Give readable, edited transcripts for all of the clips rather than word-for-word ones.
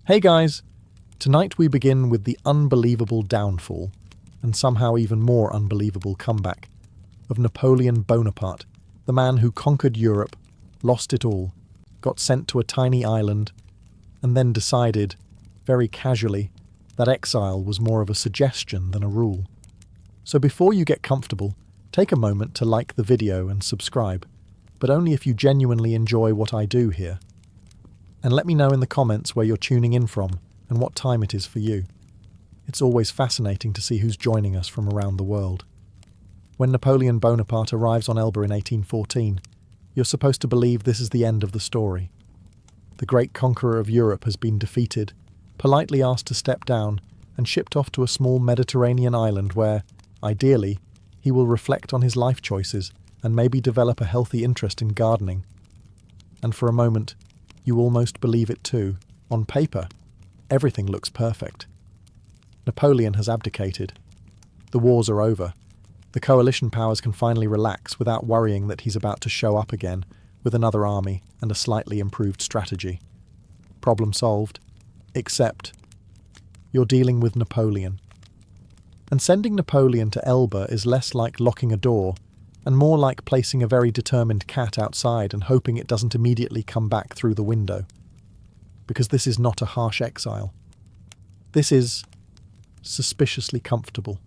Hey guys! Tonight we begin with the unbelievable downfall, and somehow even more unbelievable comeback, of Napoleon Bonaparte, the man who conquered Europe, lost it all, got sent to a tiny island, and then decided, very casually, that exile was more of a suggestion than a rule. So before you get comfortable, take a moment to like the video and subscribe, but only if you genuinely enjoy what I do here. And let me know in the comments where you're tuning in from and what time it is for you. It's always fascinating to see who's joining us from around the world. When Napoleon Bonaparte arrives on Elba in 1814, you're supposed to believe this is the end of the story. The great conqueror of Europe has been defeated, politely asked to step down, and shipped off to a small Mediterranean island where, ideally, he will reflect on his life choices and maybe develop a healthy interest in gardening. And for a moment, you almost believe it too. On paper, everything looks perfect. Napoleon has abdicated. The wars are over. The coalition powers can finally relax without worrying that he's about to show up again with another army and a slightly improved strategy. Problem solved. Except, you're dealing with Napoleon. And sending Napoleon to Elba is less like locking a door and more like placing a very determined cat outside and hoping it doesn't immediately come back through the window. Because this is not a harsh exile. This is suspiciously comfortable.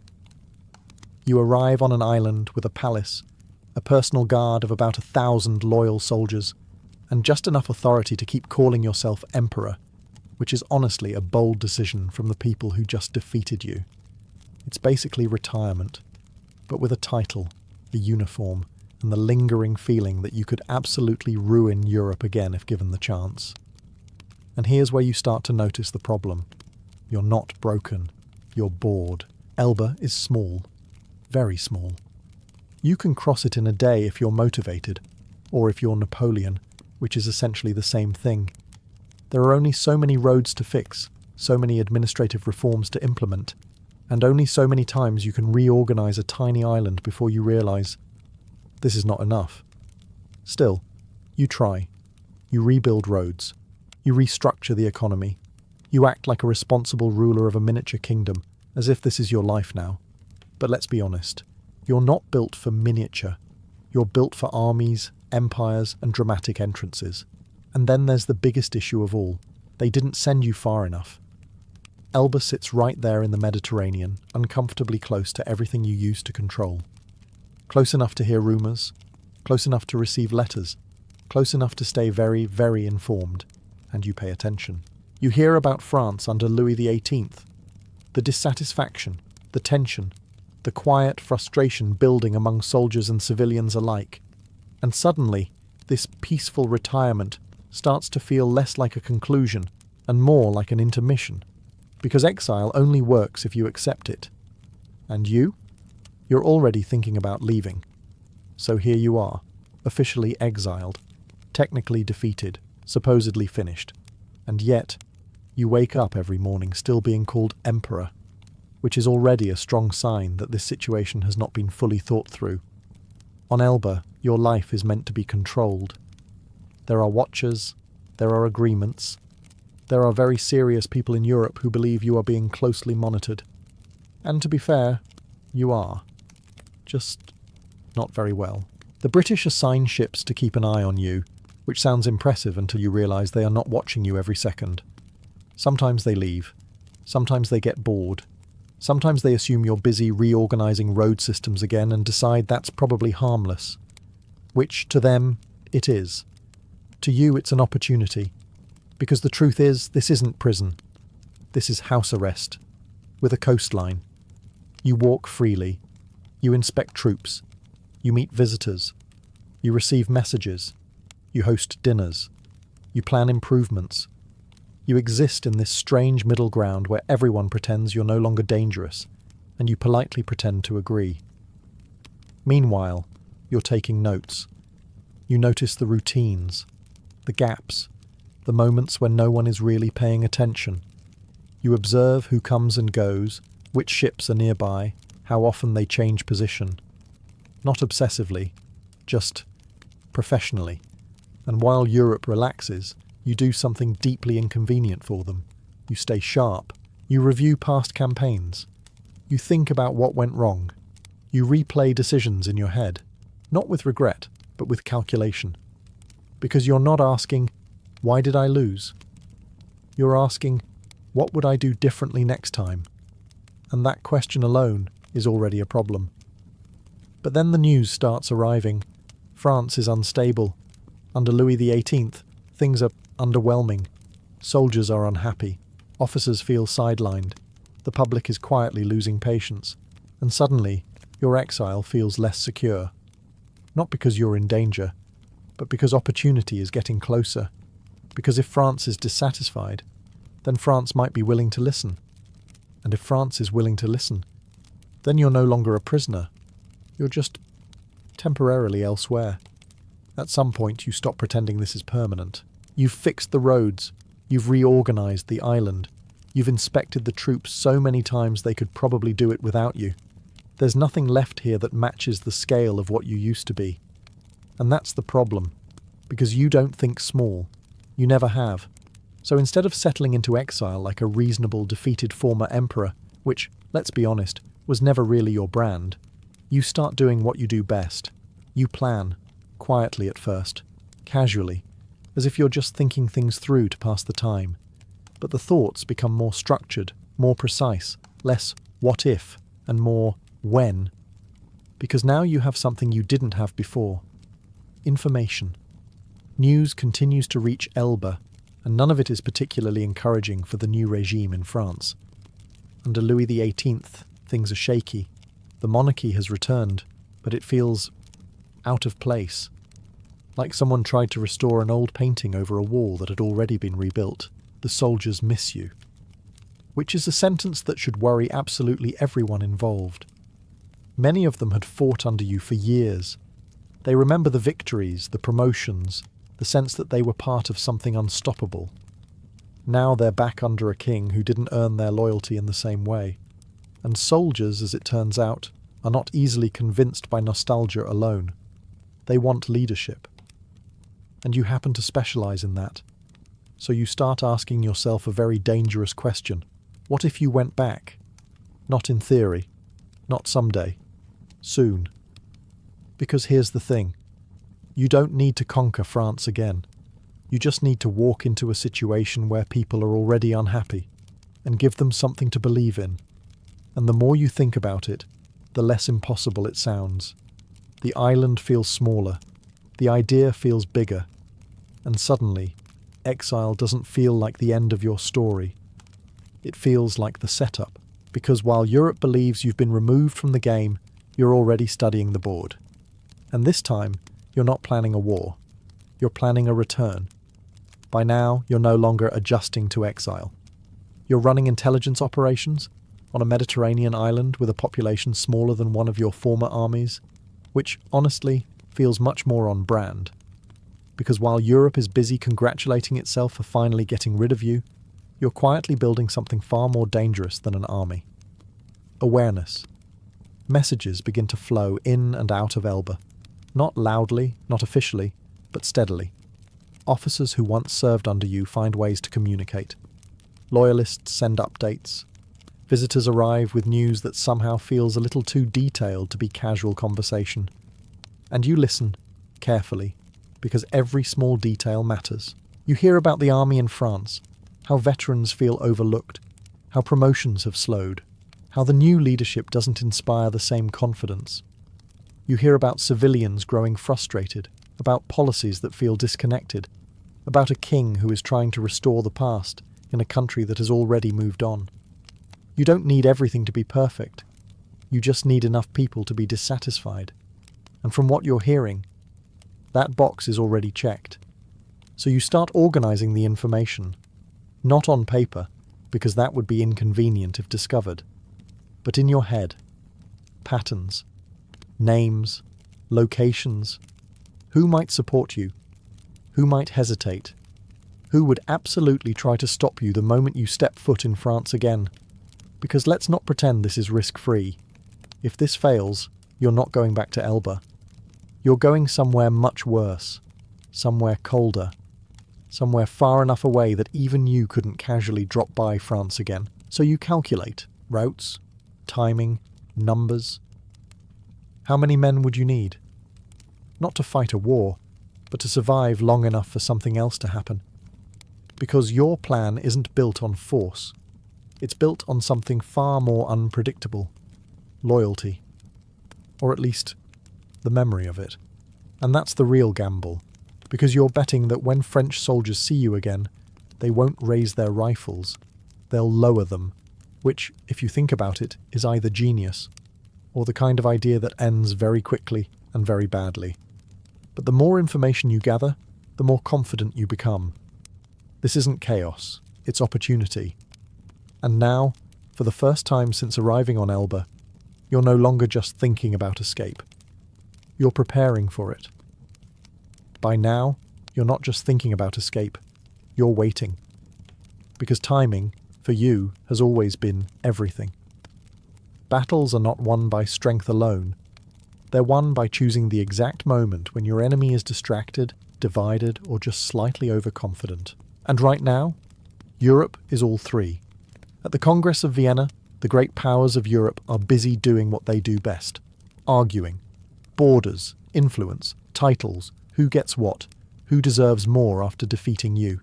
You arrive on an island with a palace, a personal guard of about 1,000 loyal soldiers, and just enough authority to keep calling yourself emperor, which is honestly a bold decision from the people who just defeated you. It's basically retirement, but with a title, the uniform, and the lingering feeling that you could absolutely ruin Europe again if given the chance. And here's where you start to notice the problem. You're not broken. You're bored. Elba is small. Very small. You can cross it in a day if you're motivated, or if you're Napoleon, which is essentially the same thing. There are only so many roads to fix, so many administrative reforms to implement, and only so many times you can reorganize a tiny island before you realize this is not enough. Still, you try. You rebuild roads. You restructure the economy. You act like a responsible ruler of a miniature kingdom, as if this is your life now. But let's be honest, you're not built for miniature. You're built for armies, empires, and dramatic entrances. And then there's the biggest issue of all. They didn't send you far enough. Elba sits right there in the Mediterranean, uncomfortably close to everything you used to control. Close enough to hear rumours, close enough to receive letters, close enough to stay very, very informed, and you pay attention. You hear about France under Louis XVIII, the dissatisfaction, the tension, the quiet frustration building among soldiers and civilians alike. And suddenly, this peaceful retirement starts to feel less like a conclusion and more like an intermission. Because exile only works if you accept it. And you? You're already thinking about leaving. So here you are, officially exiled, technically defeated, supposedly finished. And yet, you wake up every morning still being called emperor, which is already a strong sign that this situation has not been fully thought through. On Elba, your life is meant to be controlled. There are watchers, there are agreements. There are very serious people in Europe who believe you are being closely monitored. And to be fair, you are. Just not very well. The British assign ships to keep an eye on you, which sounds impressive until you realise they are not watching you every second. Sometimes they leave. Sometimes they get bored. Sometimes they assume you're busy reorganising road systems again and decide that's probably harmless. Which, to them, it is. To you, it's an opportunity. Because the truth is, this isn't prison. This is house arrest, with a coastline. You walk freely. You inspect troops. You meet visitors. You receive messages. You host dinners. You plan improvements. You exist in this strange middle ground where everyone pretends you're no longer dangerous, and you politely pretend to agree. Meanwhile, you're taking notes. You notice the routines, the gaps, the moments when no one is really paying attention. You observe who comes and goes, which ships are nearby, how often they change position. Not obsessively, just professionally. And while Europe relaxes, you do something deeply inconvenient for them. You stay sharp. You review past campaigns. You think about what went wrong. You replay decisions in your head, not with regret, but with calculation. Because you're not asking, why did I lose? You're asking, what would I do differently next time? And that question alone is already a problem. But then the news starts arriving. France is unstable. Under Louis XVIII, things are underwhelming. Soldiers are unhappy. Officers feel sidelined. The public is quietly losing patience. And suddenly, your exile feels less secure. Not because you're in danger, but because opportunity is getting closer. Because if France is dissatisfied, then France might be willing to listen. And if France is willing to listen, then you're no longer a prisoner. You're just temporarily elsewhere. At some point, you stop pretending this is permanent. You've fixed the roads. You've reorganized the island. You've inspected the troops so many times they could probably do it without you. There's nothing left here that matches the scale of what you used to be. And that's the problem, because you don't think small. You never have. So instead of settling into exile like a reasonable, defeated former emperor, which, let's be honest, was never really your brand, you start doing what you do best. You plan, quietly at first, casually, as if you're just thinking things through to pass the time. But the thoughts become more structured, more precise, less what if, and more when. Because now you have something you didn't have before. Information. News continues to reach Elba, and none of it is particularly encouraging for the new regime in France. Under Louis XVIII, things are shaky. The monarchy has returned, but it feels out of place. Like someone tried to restore an old painting over a wall that had already been rebuilt. The soldiers miss you. Which is a sentence that should worry absolutely everyone involved. Many of them had fought under you for years. They remember the victories, the promotions, the sense that they were part of something unstoppable. Now they're back under a king who didn't earn their loyalty in the same way. And soldiers, as it turns out, are not easily convinced by nostalgia alone. They want leadership. And you happen to specialize in that. So you start asking yourself a very dangerous question. What if you went back? Not in theory. Not someday. Soon. Because here's the thing. You don't need to conquer France again. You just need to walk into a situation where people are already unhappy and give them something to believe in. And the more you think about it, the less impossible it sounds. The island feels smaller. The idea feels bigger. And suddenly, exile doesn't feel like the end of your story. It feels like the setup. Because while Europe believes you've been removed from the game, you're already studying the board. And this time, you're not planning a war. You're planning a return. By now, you're no longer adjusting to exile. You're running intelligence operations on a Mediterranean island with a population smaller than one of your former armies, which, honestly, feels much more on brand. Because while Europe is busy congratulating itself for finally getting rid of you, you're quietly building something far more dangerous than an army. Awareness. Messages begin to flow in and out of Elba. Not loudly, not officially, but steadily. Officers who once served under you find ways to communicate. Loyalists send updates. Visitors arrive with news that somehow feels a little too detailed to be casual conversation. And you listen, carefully, because every small detail matters. You hear about the army in France, how veterans feel overlooked, how promotions have slowed, how the new leadership doesn't inspire the same confidence. You hear about civilians growing frustrated, about policies that feel disconnected, about a king who is trying to restore the past in a country that has already moved on. You don't need everything to be perfect. You just need enough people to be dissatisfied. And from what you're hearing, that box is already checked. So you start organizing the information, not on paper, because that would be inconvenient if discovered, but in your head. Patterns, names, locations. Who might support you? Who might hesitate? Who would absolutely try to stop you the moment you step foot in France again? Because let's not pretend this is risk-free. If this fails, you're not going back to Elba. You're going somewhere much worse, somewhere colder, somewhere far enough away that even you couldn't casually drop by France again. So you calculate routes, timing, numbers. How many men would you need? Not to fight a war, but to survive long enough for something else to happen. Because your plan isn't built on force. It's built on something far more unpredictable. Loyalty. Or at least, the memory of it. And that's the real gamble. Because you're betting that when French soldiers see you again, they won't raise their rifles. They'll lower them. Which, if you think about it, is either genius, or the kind of idea that ends very quickly and very badly. But the more information you gather, the more confident you become. This isn't chaos, it's opportunity. And now, for the first time since arriving on Elba, you're no longer just thinking about escape. You're preparing for it. By now, you're not just thinking about escape, you're waiting. Because timing, for you, has always been everything. Battles are not won by strength alone. They're won by choosing the exact moment when your enemy is distracted, divided, or just slightly overconfident. And right now, Europe is all three. At the Congress of Vienna, the great powers of Europe are busy doing what they do best. Arguing. Borders, influence, titles, who gets what, who deserves more after defeating you.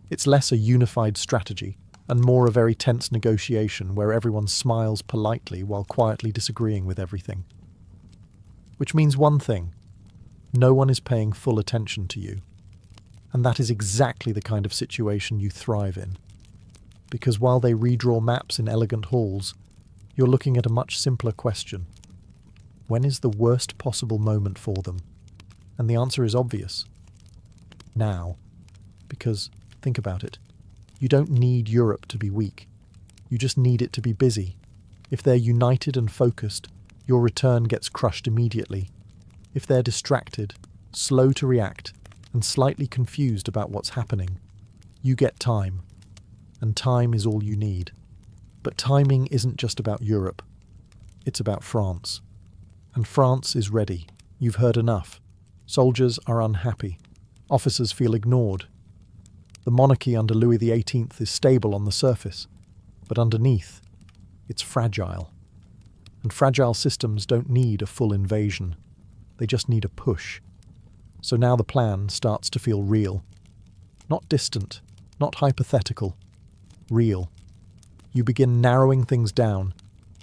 It's less a unified strategy, and more a very tense negotiation where everyone smiles politely while quietly disagreeing with everything. Which means one thing: no one is paying full attention to you. And that is exactly the kind of situation you thrive in. Because while they redraw maps in elegant halls, you're looking at a much simpler question. When is the worst possible moment for them? And the answer is obvious. Now. Because, think about it, you don't need Europe to be weak. You just need it to be busy. If they're united and focused, your return gets crushed immediately. If they're distracted, slow to react, and slightly confused about what's happening, you get time. And time is all you need. But timing isn't just about Europe. It's about France. And France is ready. You've heard enough. Soldiers are unhappy. Officers feel ignored. The monarchy under Louis XVIII is stable on the surface, but underneath, it's fragile. And fragile systems don't need a full invasion. They just need a push. So now the plan starts to feel real. Not distant, not hypothetical. Real. You begin narrowing things down.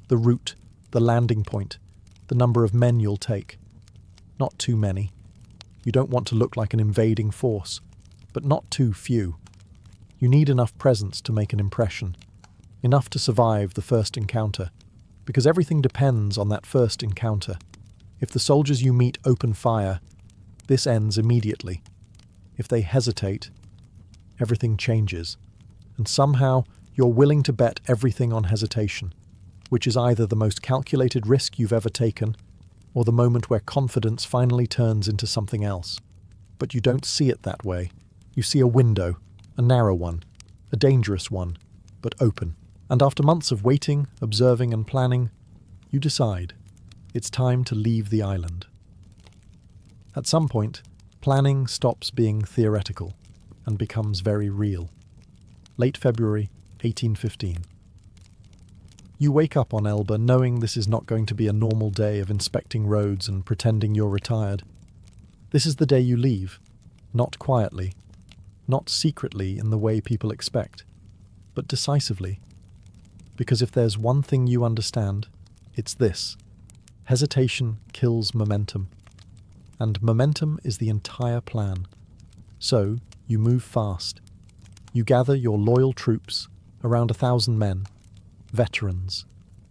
The route, the landing point, the number of men you'll take. Not too many. You don't want to look like an invading force, but not too few. You need enough presence to make an impression, enough to survive the first encounter, because everything depends on that first encounter. If the soldiers you meet open fire, this ends immediately. If they hesitate, everything changes, and somehow you're willing to bet everything on hesitation, which is either the most calculated risk you've ever taken, or the moment where confidence finally turns into something else. But you don't see it that way. You see a window, a narrow one, a dangerous one, but open. And after months of waiting, observing and planning, you decide it's time to leave the island. At some point, planning stops being theoretical and becomes very real. Late February 1815. You wake up on Elba knowing this is not going to be a normal day of inspecting roads and pretending you're retired. This is the day you leave, not quietly, not secretly in the way people expect, but decisively. Because if there's one thing you understand, it's this: hesitation kills momentum. And momentum is the entire plan. So, you move fast. You gather your loyal troops, around 1,000 men, veterans,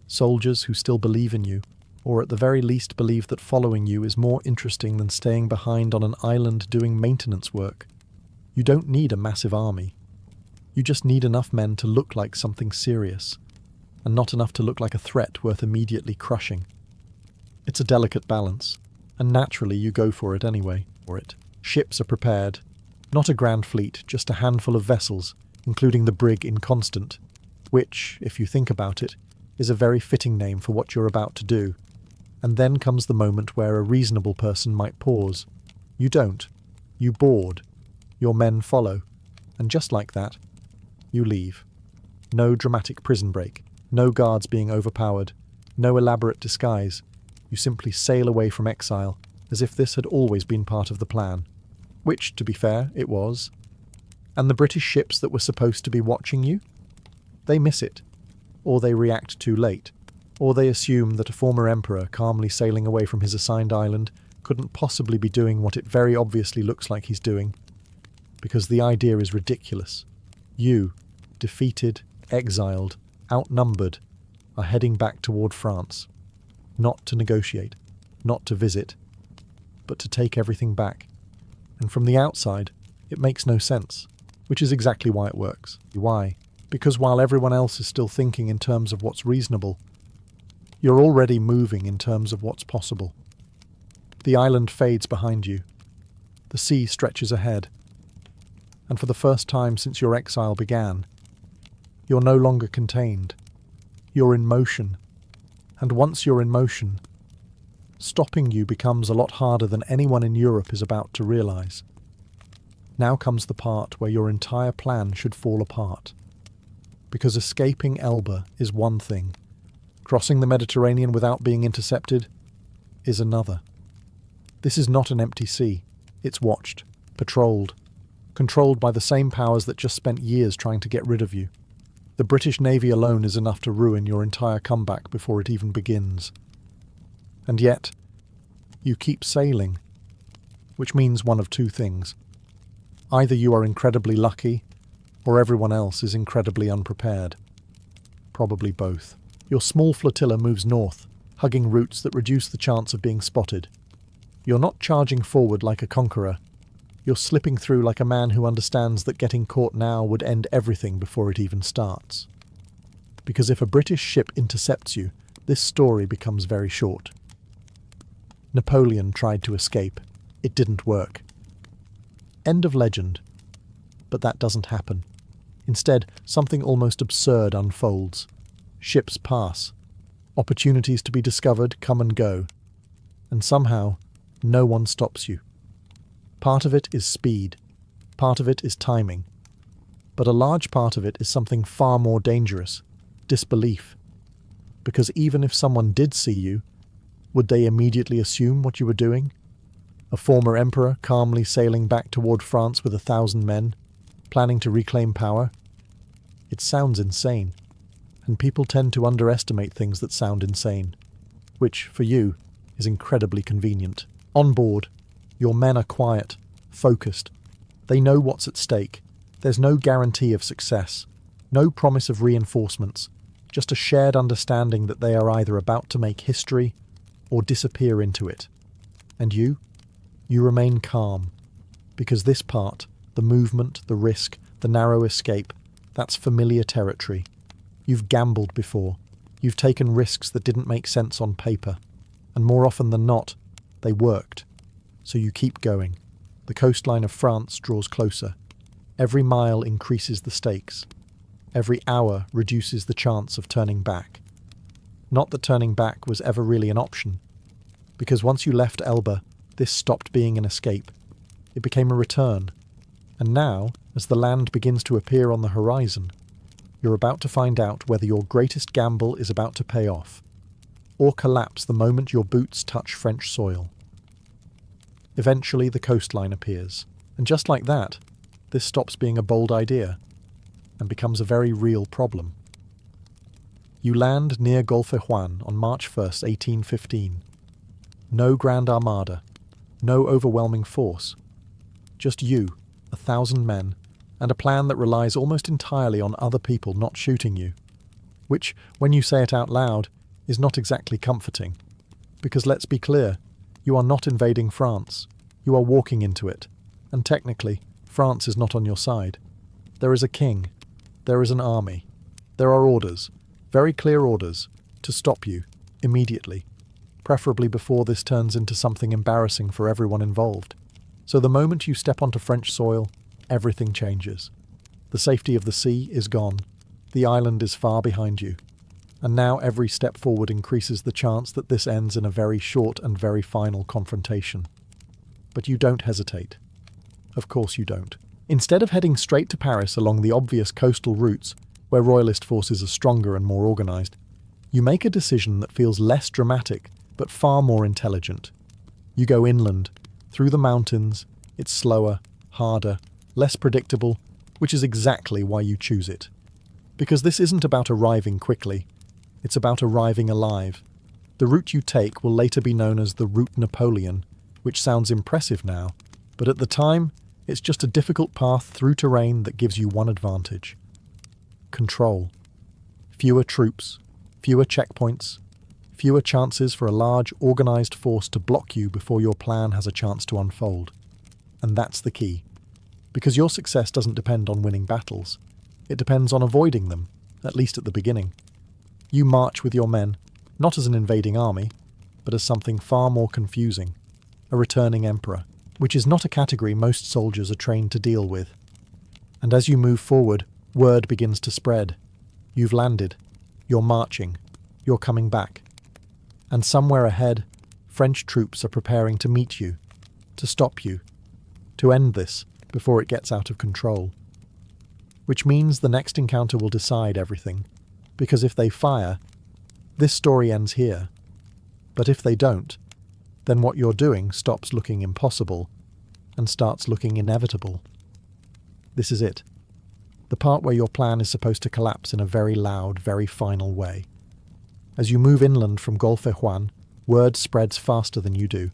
soldiers who still believe in you, or at the very least believe that following you is more interesting than staying behind on an island doing maintenance work. You don't need a massive army. You just need enough men to look like something serious, and not enough to look like a threat worth immediately crushing. It's a delicate balance, and naturally you go for it anyway. Ships are prepared. Not a grand fleet, just a handful of vessels, including the brig Inconstant, which, if you think about it, is a very fitting name for what you're about to do. And then comes the moment where a reasonable person might pause. You don't. You board. Your men follow. And just like that, you leave. No dramatic prison break, no guards being overpowered, no elaborate disguise. You simply sail away from Exile as if this had always been part of the plan. Which, to be fair, it was. And the British ships that were supposed to be watching you? They miss it. Or they react too late. Or they assume that a former emperor calmly sailing away from his assigned island couldn't possibly be doing what it very obviously looks like he's doing. Because the idea is ridiculous. You, defeated, exiled, outnumbered, are heading back toward France. Not to negotiate, not to visit, but to take everything back. And from the outside, it makes no sense, which is exactly why it works. Why? Because while everyone else is still thinking in terms of what's reasonable, you're already moving in terms of what's possible. The island fades behind you. The sea stretches ahead. And for the first time since your exile began, you're no longer contained. You're in motion. And once you're in motion, stopping you becomes a lot harder than anyone in Europe is about to realize. Now comes the part where your entire plan should fall apart. Because escaping Elba is one thing. Crossing the Mediterranean without being intercepted is another. This is not an empty sea. It's watched, patrolled, controlled by the same powers that just spent years trying to get rid of you. The British Navy alone is enough to ruin your entire comeback before it even begins. And yet, you keep sailing, which means one of two things. Either you are incredibly lucky, or everyone else is incredibly unprepared. Probably both. Your small flotilla moves north, hugging routes that reduce the chance of being spotted. You're not charging forward like a conqueror. You're slipping through like a man who understands that getting caught now would end everything before it even starts. Because if a British ship intercepts you, this story becomes very short. Napoleon tried to escape. It didn't work. End of legend. But that doesn't happen. Instead, something almost absurd unfolds. Ships pass. Opportunities to be discovered come and go. And somehow, no one stops you. Part of it is speed. Part of it is timing. But a large part of it is something far more dangerous. Disbelief. Because even if someone did see you, would they immediately assume what you were doing? A former emperor calmly sailing back toward France with 1,000 men, planning to reclaim power? It sounds insane. And people tend to underestimate things that sound insane, which, for you, is incredibly convenient. On board, your men are quiet, focused. They know what's at stake. There's no guarantee of success, no promise of reinforcements, just a shared understanding that they are either about to make history or disappear into it. And you remain calm, because this part, the movement, the risk, the narrow escape, that's familiar territory. You've gambled before. You've taken risks that didn't make sense on paper. And more often than not, they worked. So you keep going. The coastline of France draws closer. Every mile increases the stakes. Every hour reduces the chance of turning back. Not that turning back was ever really an option. Because once you left Elba, this stopped being an escape. It became a return. And now, as the land begins to appear on the horizon, you're about to find out whether your greatest gamble is about to pay off, or collapse the moment your boots touch French soil. Eventually the coastline appears, and just like that, this stops being a bold idea, and becomes a very real problem. You land near Golfe-Juan on March 1st, 1815. No Grand Armada, no overwhelming force. Just you, 1,000 men, and a plan that relies almost entirely on other people not shooting you, which, when you say it out loud, is not exactly comforting. Because let's be clear, you are not invading France. You are walking into it, and technically, France is not on your side. There is a king. There is an army. There are orders, very clear orders, to stop you, immediately, preferably before this turns into something embarrassing for everyone involved. So the moment you step onto French soil, everything changes. The safety of the sea is gone. The island is far behind you. And now every step forward increases the chance that this ends in a very short and very final confrontation. But you don't hesitate. Of course you don't. Instead of heading straight to Paris along the obvious coastal routes, where royalist forces are stronger and more organised, you make a decision that feels less dramatic but far more intelligent. You go inland, through the mountains. It's slower, harder, less predictable, which is exactly why you choose it. Because this isn't about arriving quickly, it's about arriving alive. The route you take will later be known as the Route Napoleon, which sounds impressive now, but at the time, it's just a difficult path through terrain that gives you one advantage: control. Fewer troops, fewer checkpoints, fewer chances for a large, organised force to block you before your plan has a chance to unfold. And that's the key. Because your success doesn't depend on winning battles. It depends on avoiding them, at least at the beginning. You march with your men, not as an invading army, but as something far more confusing: a returning emperor, which is not a category most soldiers are trained to deal with. And as you move forward, word begins to spread. You've landed. You're marching. You're coming back. And somewhere ahead, French troops are preparing to meet you, to stop you, to end this before it gets out of control. Which means the next encounter will decide everything, because if they fire, this story ends here. But if they don't, then what you're doing stops looking impossible and starts looking inevitable. This is it. The part where your plan is supposed to collapse in a very loud, very final way. As you move inland from Golfe Juan, word spreads faster than you do.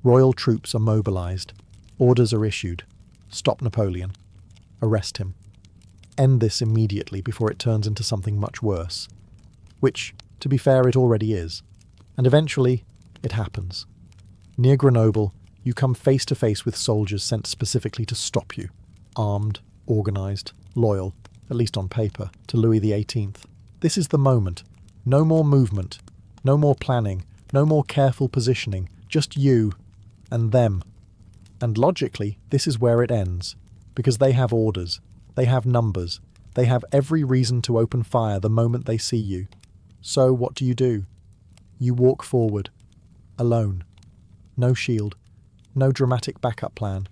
Royal troops are mobilized. Orders are issued. Stop Napoleon. Arrest him. End this immediately before it turns into something much worse. Which, to be fair, it already is. And eventually, it happens. Near Grenoble, you come face to face with soldiers sent specifically to stop you. Armed, organised, loyal, at least on paper, to Louis XVIII. This is the moment. No more movement. No more planning. No more careful positioning. Just you and them. And logically, this is where it ends. Because they have orders. They have numbers. They have every reason to open fire the moment they see you. So what do? You walk forward. Alone. No shield. No dramatic backup plan.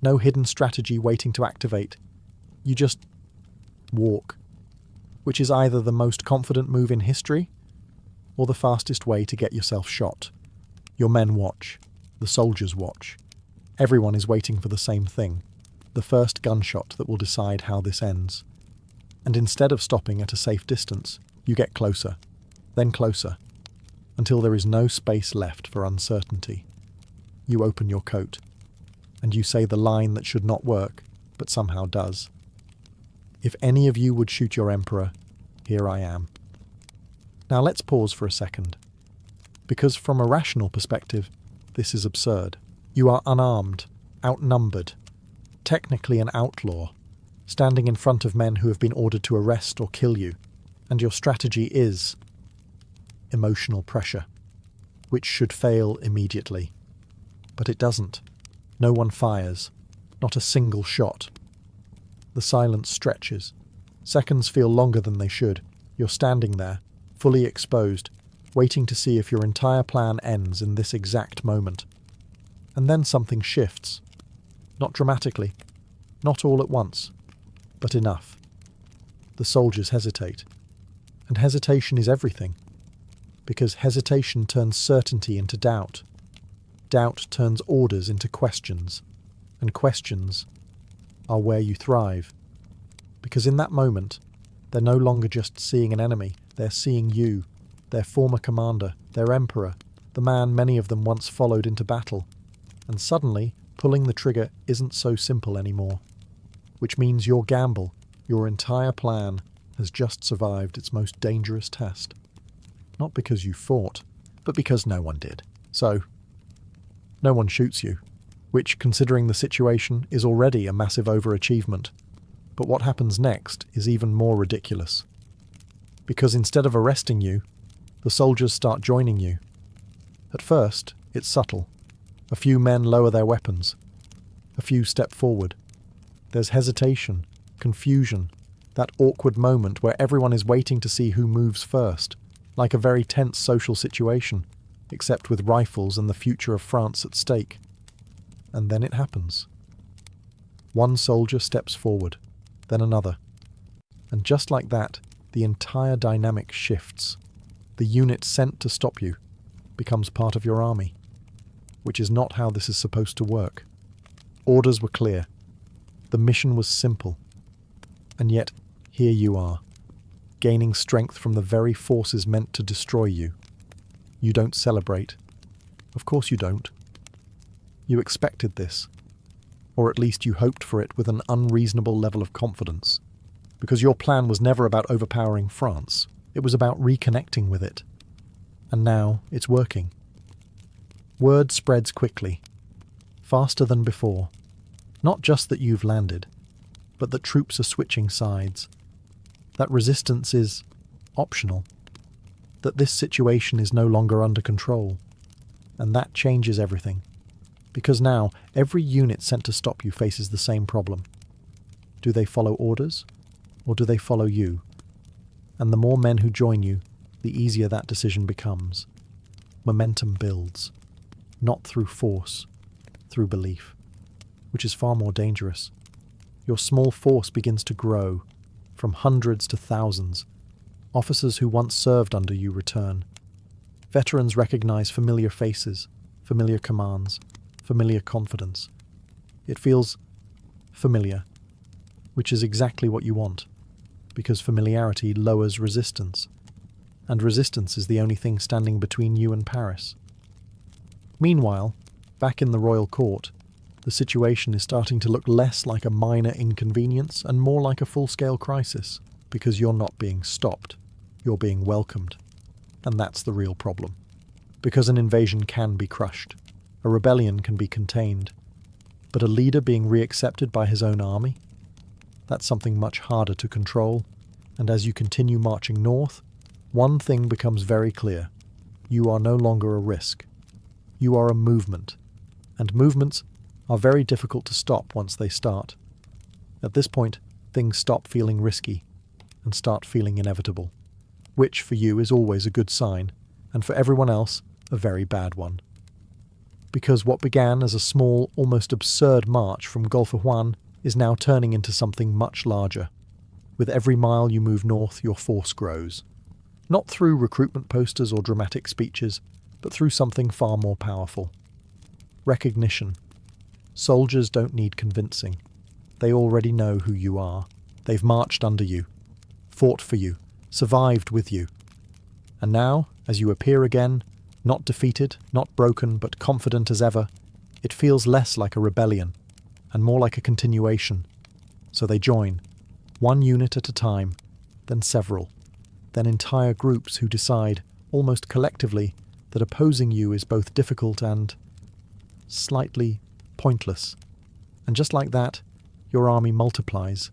No hidden strategy waiting to activate. You just walk. Which is either the most confident move in history or the fastest way to get yourself shot. Your men watch. The soldiers watch. Everyone is waiting for the same thing. The first gunshot that will decide how this ends. And instead of stopping at a safe distance, you get closer, then closer, until there is no space left for uncertainty. You open your coat, and you say the line that should not work, but somehow does. If any of you would shoot your emperor, here I am. Now let's pause for a second, because from a rational perspective, this is absurd. You are unarmed, outnumbered, technically an outlaw, standing in front of men who have been ordered to arrest or kill you, and your strategy is emotional pressure, which should fail immediately. But it doesn't. No one fires, not a single shot. The silence stretches. Seconds feel longer than they should. You're standing there, fully exposed, waiting to see if your entire plan ends in this exact moment. And then something shifts. Not dramatically, not all at once, but enough. The soldiers hesitate. And hesitation is everything. Because hesitation turns certainty into doubt. Doubt turns orders into questions. And questions are where you thrive. Because in that moment, they're no longer just seeing an enemy, they're seeing you, their former commander, their emperor, the man many of them once followed into battle. And suddenly, pulling the trigger isn't so simple anymore. Which means your gamble, your entire plan, has just survived its most dangerous test. Not because you fought, but because no one did. So, no one shoots you, which, considering the situation, is already a massive overachievement. But what happens next is even more ridiculous. Because instead of arresting you, the soldiers start joining you. At first, it's subtle. A few men lower their weapons. A few step forward. There's hesitation, confusion, that awkward moment where everyone is waiting to see who moves first, like a very tense social situation, except with rifles and the future of France at stake. And then it happens. One soldier steps forward, then another. And just like that, the entire dynamic shifts. The unit sent to stop you becomes part of your army, which is not how this is supposed to work. Orders were clear. The mission was simple. And yet, here you are, gaining strength from the very forces meant to destroy you. You don't celebrate. Of course you don't. You expected this, or at least you hoped for it with an unreasonable level of confidence, because your plan was never about overpowering France. It was about reconnecting with it. And now it's working. Word spreads quickly, faster than before. Not just that you've landed, but that troops are switching sides. That resistance is optional. That this situation is no longer under control. And that changes everything. Because now, every unit sent to stop you faces the same problem. Do they follow orders, or do they follow you? And the more men who join you, the easier that decision becomes. Momentum builds. Not through force, through belief. Which is far more dangerous. Your small force begins to grow, from hundreds to thousands. Officers who once served under you return. Veterans recognize familiar faces, familiar commands, familiar confidence. It feels familiar, which is exactly what you want, because familiarity lowers resistance, and resistance is the only thing standing between you and Paris. Meanwhile, back in the royal court, the situation is starting to look less like a minor inconvenience and more like a full-scale crisis, because you're not being stopped, you're being welcomed. And that's the real problem. Because an invasion can be crushed, a rebellion can be contained, but a leader being re-accepted by his own army? That's something much harder to control, and as you continue marching north, one thing becomes very clear. You are no longer a risk. You are a movement, and movements are very difficult to stop once they start. At this point, things stop feeling risky and start feeling inevitable, which for you is always a good sign, and for everyone else, a very bad one. Because what began as a small, almost absurd march from Golfe Juan is now turning into something much larger. With every mile you move north, your force grows. Not through recruitment posters or dramatic speeches, but through something far more powerful. Recognition. Soldiers don't need convincing. They already know who you are. They've marched under you, fought for you, survived with you. And now, as you appear again, not defeated, not broken, but confident as ever, it feels less like a rebellion, and more like a continuation. So they join, one unit at a time, then several, then entire groups who decide, almost collectively, that opposing you is both difficult and slightly pointless. And just like that, your army multiplies,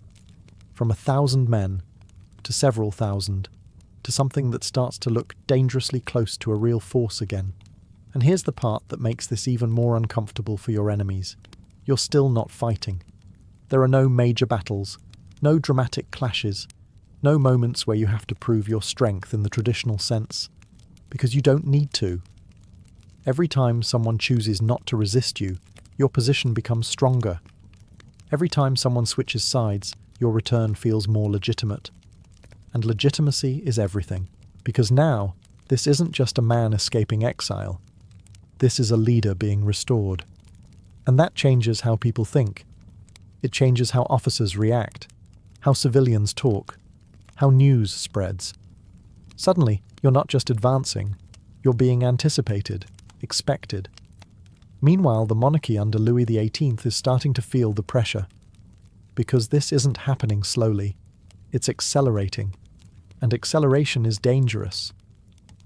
from 1,000 men to several thousand, to something that starts to look dangerously close to a real force again. And here's the part that makes this even more uncomfortable for your enemies. You're still not fighting. There are no major battles, no dramatic clashes, no moments where you have to prove your strength in the traditional sense, because you don't need to. Every time someone chooses not to resist you, your position becomes stronger. Every time someone switches sides, your return feels more legitimate. And legitimacy is everything, because now, this isn't just a man escaping exile. This is a leader being restored. And that changes how people think. It changes how officers react, how civilians talk, how news spreads. Suddenly, you're not just advancing, you're being anticipated, expected. Meanwhile, the monarchy under Louis XVIII is starting to feel the pressure. Because this isn't happening slowly, it's accelerating. And acceleration is dangerous.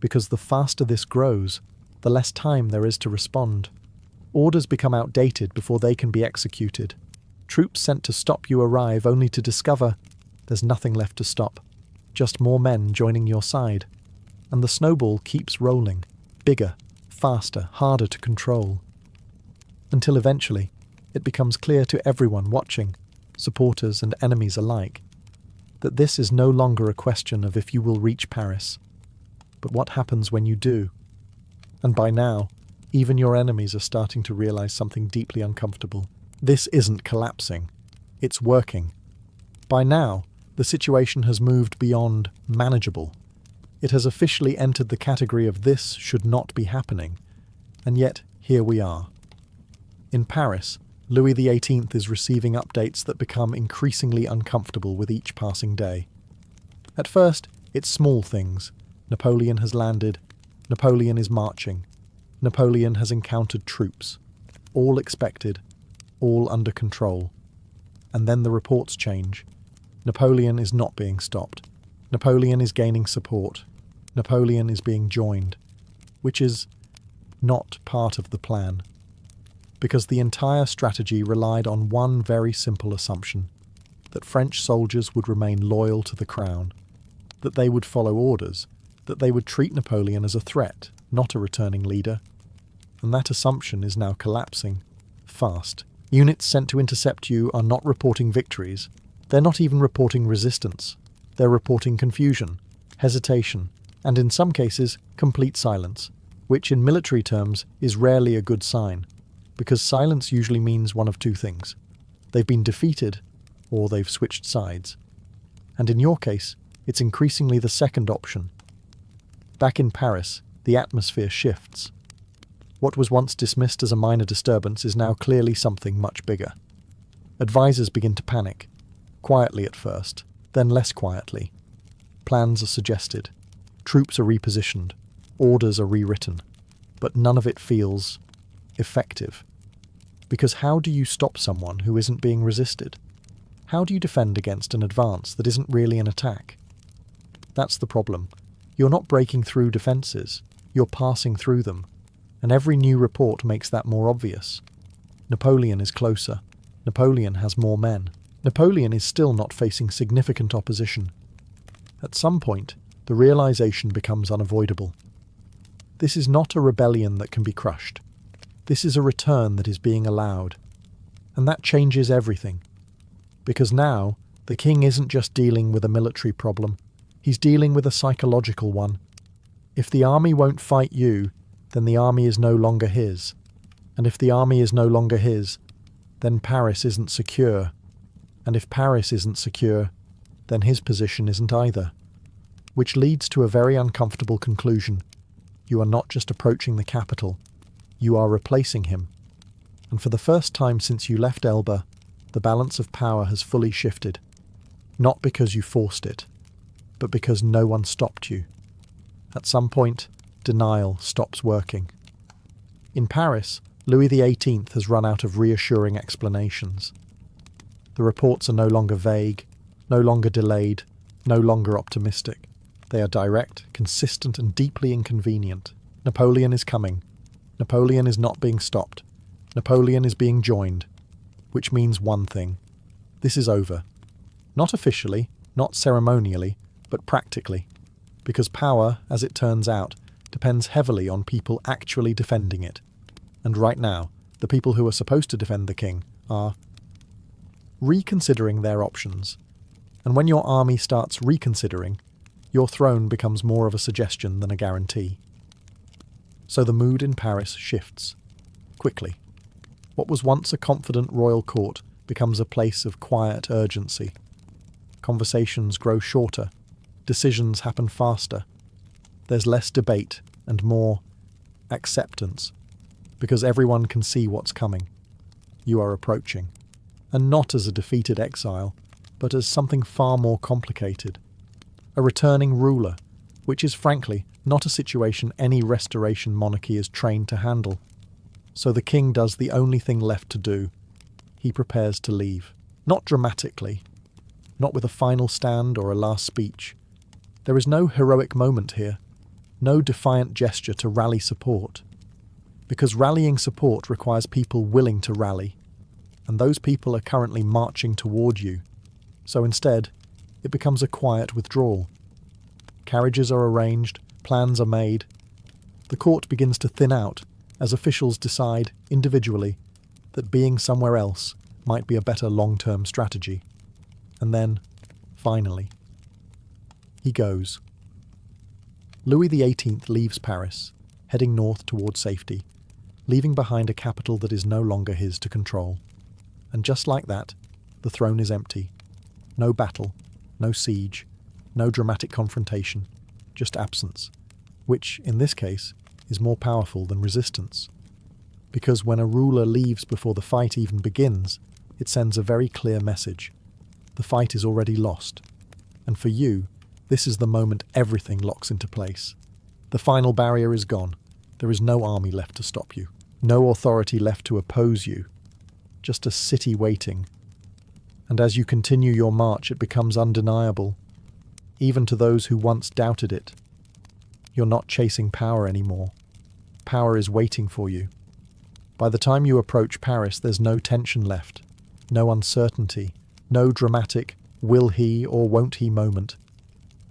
Because the faster this grows, the less time there is to respond. Orders become outdated before they can be executed. Troops sent to stop you arrive only to discover there's nothing left to stop. Just more men joining your side. And the snowball keeps rolling. Bigger, faster, harder to control. Until eventually, it becomes clear to everyone watching, supporters and enemies alike, that this is no longer a question of if you will reach Paris, but what happens when you do. And by now, even your enemies are starting to realize something deeply uncomfortable. This isn't collapsing. It's working. By now, the situation has moved beyond manageable. It has officially entered the category of this should not be happening, and yet here we are. In Paris, Louis XVIII is receiving updates that become increasingly uncomfortable with each passing day. At first, it's small things. Napoleon has landed. Napoleon is marching. Napoleon has encountered troops. All expected, all under control. And then the reports change. Napoleon is not being stopped. Napoleon is gaining support. Napoleon is being joined, which is not part of the plan. Because the entire strategy relied on one very simple assumption, that French soldiers would remain loyal to the crown, that they would follow orders, that they would treat Napoleon as a threat, not a returning leader. And that assumption is now collapsing, fast. Units sent to intercept you are not reporting victories. They're not even reporting resistance. They're reporting confusion, hesitation, and in some cases, complete silence, which in military terms is rarely a good sign, because silence usually means one of two things. They've been defeated, or they've switched sides. And in your case, it's increasingly the second option. Back in Paris, the atmosphere shifts. What was once dismissed as a minor disturbance is now clearly something much bigger. Advisors begin to panic, quietly at first, then less quietly. Plans are suggested. Troops are repositioned. Orders are rewritten. But none of it feels effective. Because how do you stop someone who isn't being resisted? How do you defend against an advance that isn't really an attack? That's the problem. You're not breaking through defences. You're passing through them. And every new report makes that more obvious. Napoleon is closer. Napoleon has more men. Napoleon is still not facing significant opposition. At some point, the realization becomes unavoidable. This is not a rebellion that can be crushed. This is a return that is being allowed. And that changes everything. Because now, the king isn't just dealing with a military problem. He's dealing with a psychological one. If the army won't fight you, then the army is no longer his. And if the army is no longer his, then Paris isn't secure. And if Paris isn't secure, then his position isn't either. Which leads to a very uncomfortable conclusion. You are not just approaching the capital, you are replacing him. And for the first time since you left Elba, the balance of power has fully shifted. Not because you forced it, but because no one stopped you. At some point, denial stops working. In Paris, Louis XVIII has run out of reassuring explanations. The reports are no longer vague, no longer delayed, no longer optimistic. They are direct, consistent, and deeply inconvenient. Napoleon is coming. Napoleon is not being stopped. Napoleon is being joined. Which means one thing. This is over. Not officially, not ceremonially, but practically. Because power, as it turns out, depends heavily on people actually defending it. And right now, the people who are supposed to defend the king are reconsidering their options. And when your army starts reconsidering, your throne becomes more of a suggestion than a guarantee. So the mood in Paris shifts. Quickly. What was once a confident royal court becomes a place of quiet urgency. Conversations grow shorter. Decisions happen faster. There's less debate and more acceptance, because everyone can see what's coming. You are approaching. And not as a defeated exile, but as something far more complicated. A returning ruler, which is frankly not a situation any restoration monarchy is trained to handle. So the king does the only thing left to do. He prepares to leave. Not dramatically. Not with a final stand or a last speech. There is no heroic moment here. No defiant gesture to rally support. Because rallying support requires people willing to rally. And those people are currently marching toward you. So instead, it becomes a quiet withdrawal. Carriages are arranged, plans are made. The court begins to thin out as officials decide, individually, that being somewhere else might be a better long-term strategy. And then, finally, he goes. Louis XVIII leaves Paris, heading north toward safety, leaving behind a capital that is no longer his to control. And just like that, the throne is empty. No battle, no siege, no dramatic confrontation, just absence, which, in this case, is more powerful than resistance. Because when a ruler leaves before the fight even begins, it sends a very clear message. The fight is already lost. And for you, this is the moment everything locks into place. The final barrier is gone. There is no army left to stop you. No authority left to oppose you. Just a city waiting. And as you continue your march, it becomes undeniable, even to those who once doubted it. You're not chasing power anymore. Power is waiting for you. By the time you approach Paris, there's no tension left, no uncertainty, no dramatic will he or won't he moment.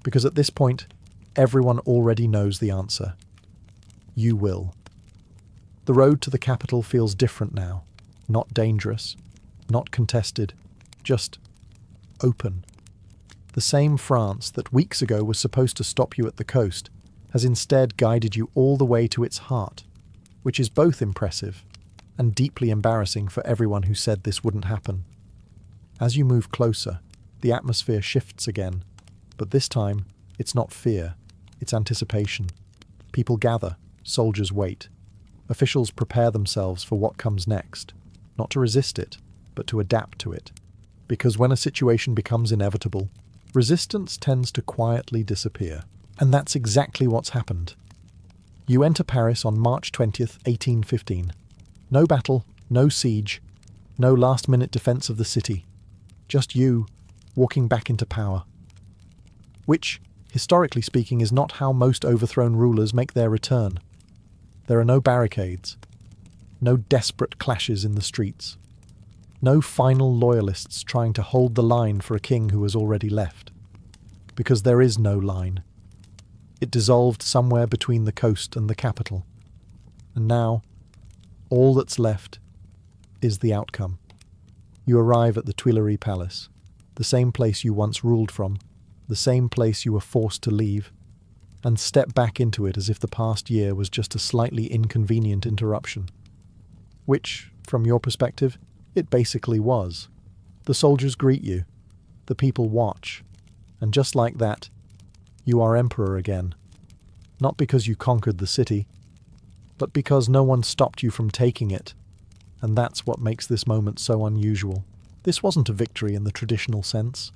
Because at this point, everyone already knows the answer. You will. The road to the capital feels different now. Not dangerous, not contested, just open. The same France that weeks ago was supposed to stop you at the coast has instead guided you all the way to its heart, which is both impressive and deeply embarrassing for everyone who said this wouldn't happen. As you move closer, the atmosphere shifts again, but this time it's not fear, it's anticipation. People gather, soldiers wait. Officials prepare themselves for what comes next, not to resist it, but to adapt to it. Because when a situation becomes inevitable, resistance tends to quietly disappear. And that's exactly what's happened. You enter Paris on March 20th, 1815. No battle, no siege, no last-minute defense of the city. Just you, walking back into power. Which, historically speaking, is not how most overthrown rulers make their return. There are no barricades, no desperate clashes in the streets, no final loyalists trying to hold the line for a king who has already left. Because there is no line. It dissolved somewhere between the coast and the capital. And now, all that's left is the outcome. You arrive at the Tuileries Palace, the same place you once ruled from, the same place you were forced to leave, and step back into it as if the past year was just a slightly inconvenient interruption. Which, from your perspective, it basically was. The soldiers greet you, the people watch, and just like that, you are emperor again. Not because you conquered the city, but because no one stopped you from taking it. And that's what makes this moment so unusual. This wasn't a victory in the traditional sense.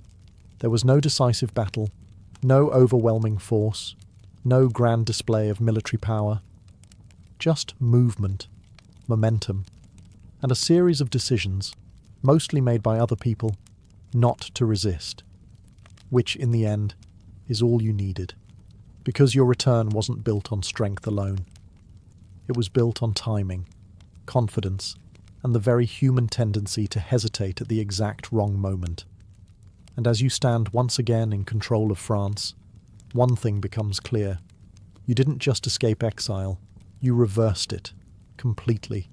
There was no decisive battle, no overwhelming force, no grand display of military power. Just movement, momentum, and a series of decisions, mostly made by other people, not to resist. Which, in the end, is all you needed, because your return wasn't built on strength alone. It was built on timing, confidence, and the very human tendency to hesitate at the exact wrong moment. And as you stand once again in control of France, one thing becomes clear. You didn't just escape exile, you reversed it, completely.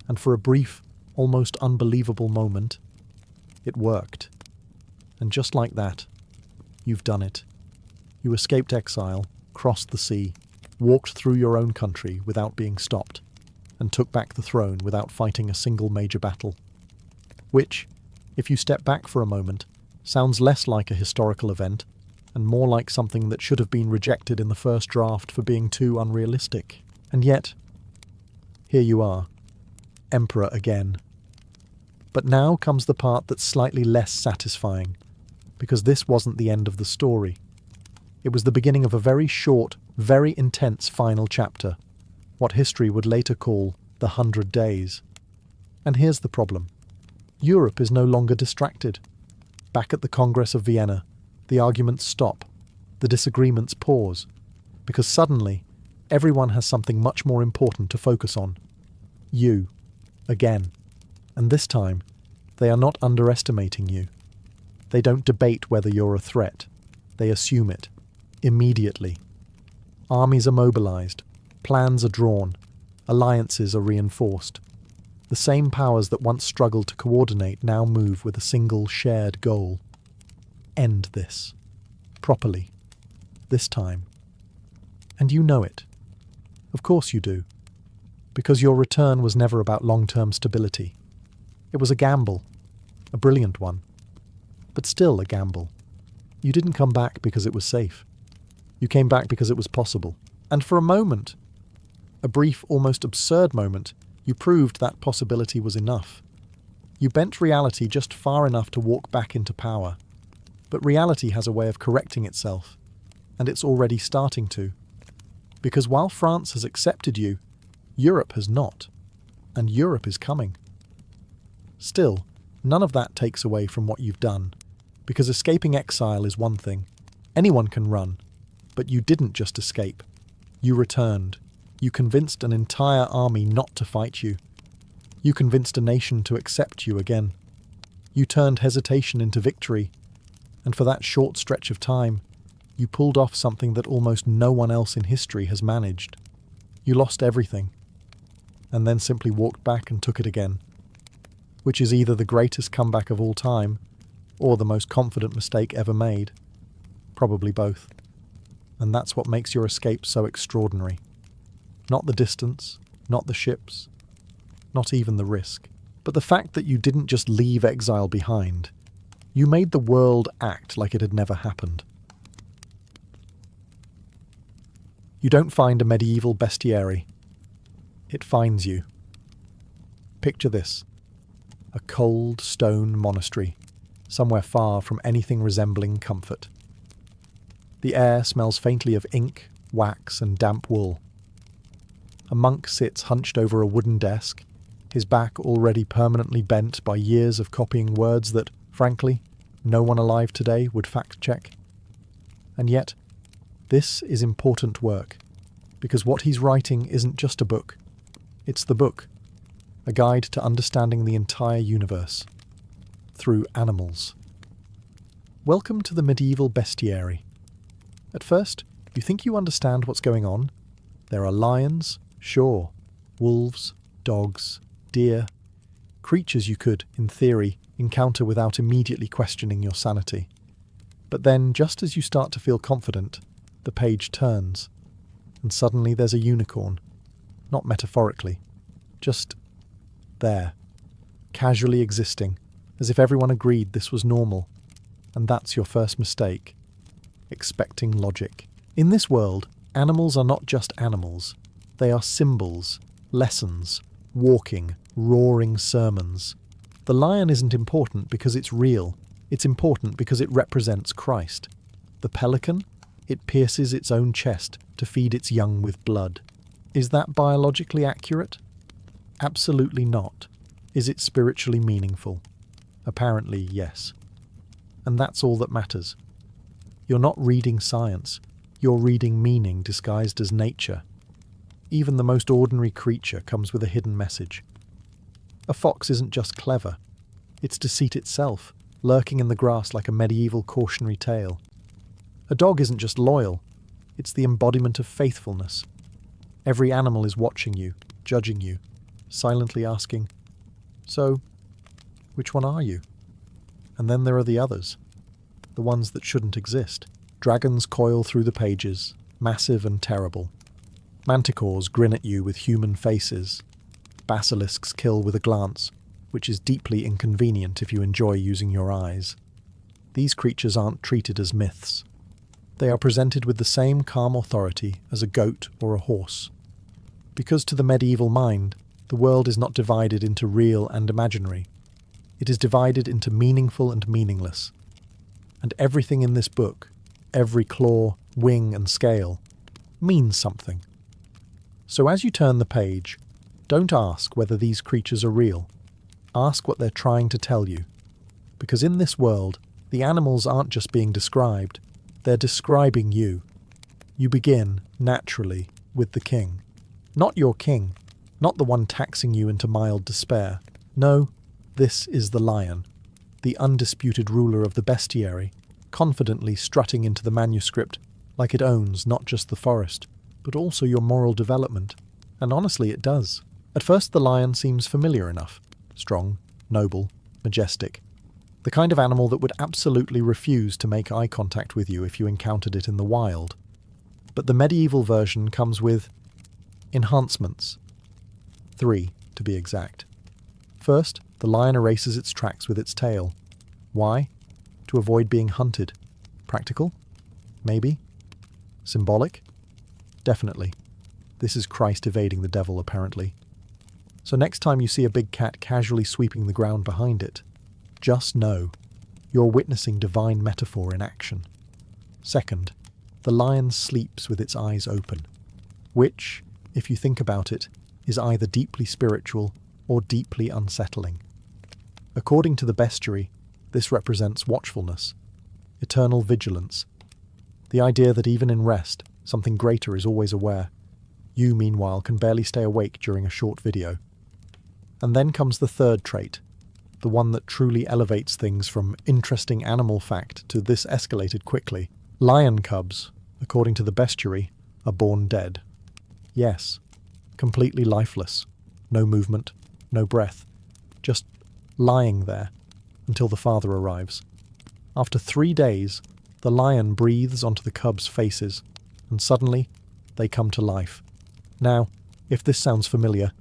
And for a brief, almost unbelievable moment, it worked. And just like that, you've done it. You escaped exile, crossed the sea, walked through your own country without being stopped, and took back the throne without fighting a single major battle. Which, if you step back for a moment, sounds less like a historical event, and more like something that should have been rejected in the first draft for being too unrealistic. And yet, here you are, emperor again. But now comes the part that's slightly less satisfying, because this wasn't the end of the story. It was the beginning of a very short, very intense final chapter, what history would later call the 100 Days. And here's the problem. Europe is no longer distracted. Back at the Congress of Vienna, the arguments stop, the disagreements pause, because suddenly everyone has something much more important to focus on. You, again. And this time, they are not underestimating you. They don't debate whether you're a threat. They assume it. Immediately. Armies are mobilized. Plans are drawn. Alliances are reinforced. The same powers that once struggled to coordinate now move with a single shared goal. End this. Properly. This time. And you know it. Of course you do. Because your return was never about long-term stability. It was a gamble. a brilliant one, but still a gamble. You didn't come back because it was safe. You came back because it was possible. And for a moment, a brief, almost absurd moment, you proved that possibility was enough. You bent reality just far enough to walk back into power. But reality has a way of correcting itself, and it's already starting to. Because while France has accepted you, Europe has not, and Europe is coming. Still, none of that takes away from what you've done, because escaping exile is one thing. Anyone can run, but you didn't just escape. You returned. You convinced an entire army not to fight you. You convinced a nation to accept you again. You turned hesitation into victory, and for that short stretch of time, you pulled off something that almost no one else in history has managed. You lost everything, and then simply walked back and took it again, which is either the greatest comeback of all time or the most confident mistake ever made. Probably both. And that's what makes your escape so extraordinary. Not the distance, not the ships, not even the risk, but the fact that you didn't just leave exile behind. You made the world act like it had never happened. You don't find a medieval bestiary. It finds you. Picture this: a cold stone monastery, somewhere far from anything resembling comfort. The air smells faintly of ink, wax, and damp wool. A monk sits hunched over a wooden desk, his back already permanently bent by years of copying words that, frankly, no one alive today would fact-check. And yet, this is important work, because what he's writing isn't just a book. It's the book, a guide to understanding the entire universe, through animals. Welcome to the Medieval Bestiary. At first, you think you understand what's going on. There are lions, sure, wolves, dogs, deer, creatures you could, in theory, encounter without immediately questioning your sanity. But then, just as you start to feel confident, the page turns, and suddenly there's a unicorn. Not metaphorically, just there, casually existing, as if everyone agreed this was normal. And that's your first mistake: expecting logic. In this world, animals are not just animals. They are symbols, lessons, walking, roaring sermons. The lion isn't important because it's real. It's important because it represents Christ. The pelican? It pierces its own chest to feed its young with blood. Is that biologically accurate? Absolutely not. Is it spiritually meaningful? Apparently, yes. And that's all that matters. You're not reading science. You're reading meaning disguised as nature. Even the most ordinary creature comes with a hidden message. A fox isn't just clever. It's deceit itself, lurking in the grass like a medieval cautionary tale. A dog isn't just loyal. It's the embodiment of faithfulness. Every animal is watching you, judging you, silently asking, "So, which one are you?" And then there are the others, the ones that shouldn't exist. Dragons coil through the pages, massive and terrible. Manticores grin at you with human faces. Basilisks kill with a glance, which is deeply inconvenient if you enjoy using your eyes. These creatures aren't treated as myths. They are presented with the same calm authority as a goat or a horse. Because to the medieval mind, the world is not divided into real and imaginary. It is divided into meaningful and meaningless. And everything in this book, every claw, wing, and scale, means something. So as you turn the page, don't ask whether these creatures are real. Ask what they're trying to tell you. Because in this world, the animals aren't just being described, they're describing you. You begin, naturally, with the king. Not your king, not the one taxing you into mild despair. No, this is the lion, the undisputed ruler of the bestiary, confidently strutting into the manuscript like it owns not just the forest, but also your moral development. And honestly, it does. At first, the lion seems familiar enough. Strong, noble, majestic. The kind of animal that would absolutely refuse to make eye contact with you if you encountered it in the wild. But the medieval version comes with enhancements. 3, to be exact. First, The lion erases its tracks with its tail. Why? To avoid being hunted. Practical? Maybe. Symbolic? Definitely. This is Christ evading the devil, apparently. So next time you see a big cat casually sweeping the ground behind it, just know you're witnessing divine metaphor in action. Second, the lion sleeps with its eyes open, which, if you think about it, is either deeply spiritual or deeply unsettling. According to the bestiary, this represents watchfulness, eternal vigilance, the idea that even in rest, something greater is always aware. You, meanwhile, can barely stay awake during a short video. And then comes the third trait, the one that truly elevates things from interesting animal fact to this escalated quickly. Lion cubs, according to the bestiary, are born dead. Yes, completely lifeless, no movement, no breath, just lying there until the father arrives. After 3 days, the lion breathes onto the cubs' faces, and suddenly they come to life. Now, if this sounds familiar,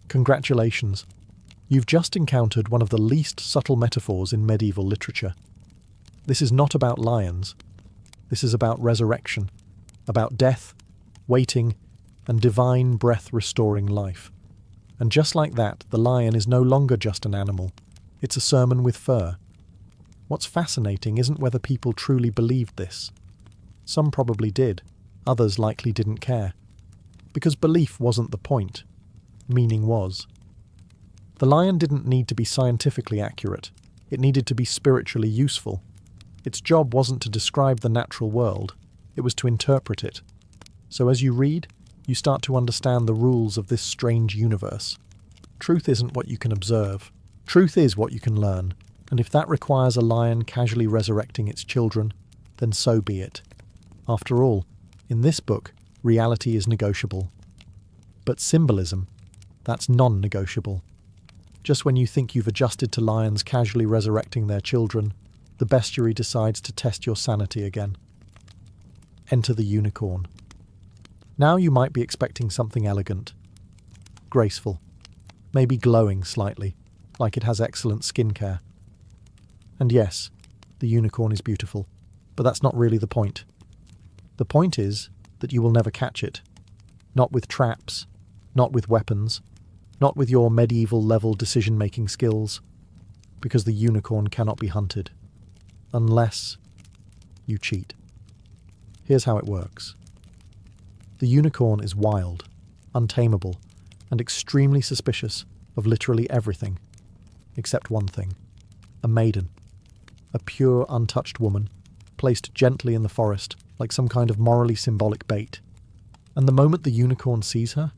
congratulations. You've just encountered one of the least subtle metaphors in medieval literature. This is not about lions. This is about resurrection, about death, waiting, and divine breath restoring life. And just like that, the lion is no longer just an animal. It's a sermon with fur. What's fascinating isn't whether people truly believed this. Some probably did. Others likely didn't care. Because belief wasn't the point. Meaning was. The lion didn't need to be scientifically accurate. It needed to be spiritually useful. Its job wasn't to describe the natural world. It was to interpret it. So as you read, you start to understand the rules of this strange universe. Truth isn't what you can observe. Truth is what you can learn. And if that requires a lion casually resurrecting its children, then so be it. After all, in this book, reality is negotiable. But symbolism, that's non-negotiable. Just when you think you've adjusted to lions casually resurrecting their children, the bestiary decides to test your sanity again. Enter the unicorn. Now you might be expecting something elegant, graceful, maybe glowing slightly, like it has excellent skincare. And yes, the unicorn is beautiful, but that's not really the point. The point is that you will never catch it. Not with traps, not with weapons, not with your medieval-level decision-making skills, because the unicorn cannot be hunted. Unless you cheat. Here's how it works. The unicorn is wild, untamable, and extremely suspicious of literally everything, except one thing. A maiden. A pure, untouched woman, placed gently in the forest like some kind of morally symbolic bait. And the moment the unicorn sees her,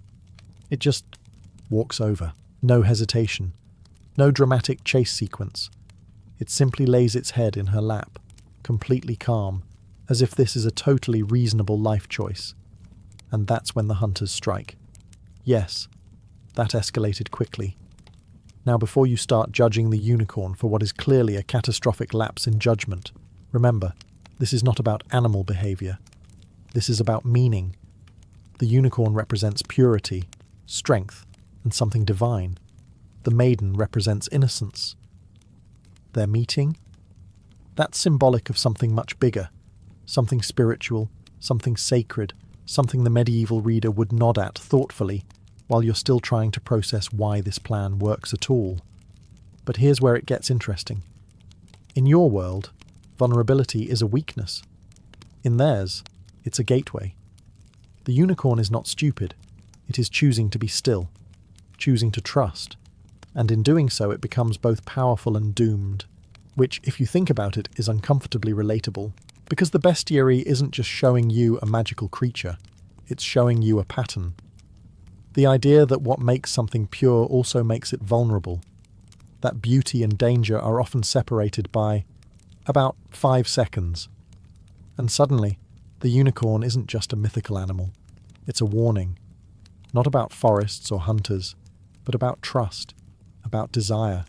it just walks over. No hesitation. No dramatic chase sequence. It simply lays its head in her lap, completely calm, as if this is a totally reasonable life choice. And that's when the hunters strike. Yes, that escalated quickly. Now before you start judging the unicorn for what is clearly a catastrophic lapse in judgment, remember, this is not about animal behavior. This is about meaning. The unicorn represents purity, strength, and something divine. The maiden represents innocence. Their meeting? That's symbolic of something much bigger, something spiritual, something sacred, something the medieval reader would nod at thoughtfully while you're still trying to process why this plan works at all. But here's where it gets interesting. In your world, vulnerability is a weakness. In theirs, it's a gateway. The unicorn is not stupid. It is choosing to be still, choosing to trust. And in doing so, it becomes both powerful and doomed, which, if you think about it, is uncomfortably relatable. Because the bestiary isn't just showing you a magical creature, it's showing you a pattern. The idea that what makes something pure also makes it vulnerable. That beauty and danger are often separated by about 5 seconds. And suddenly, the unicorn isn't just a mythical animal. It's a warning. Not about forests or hunters, but about trust, about desire,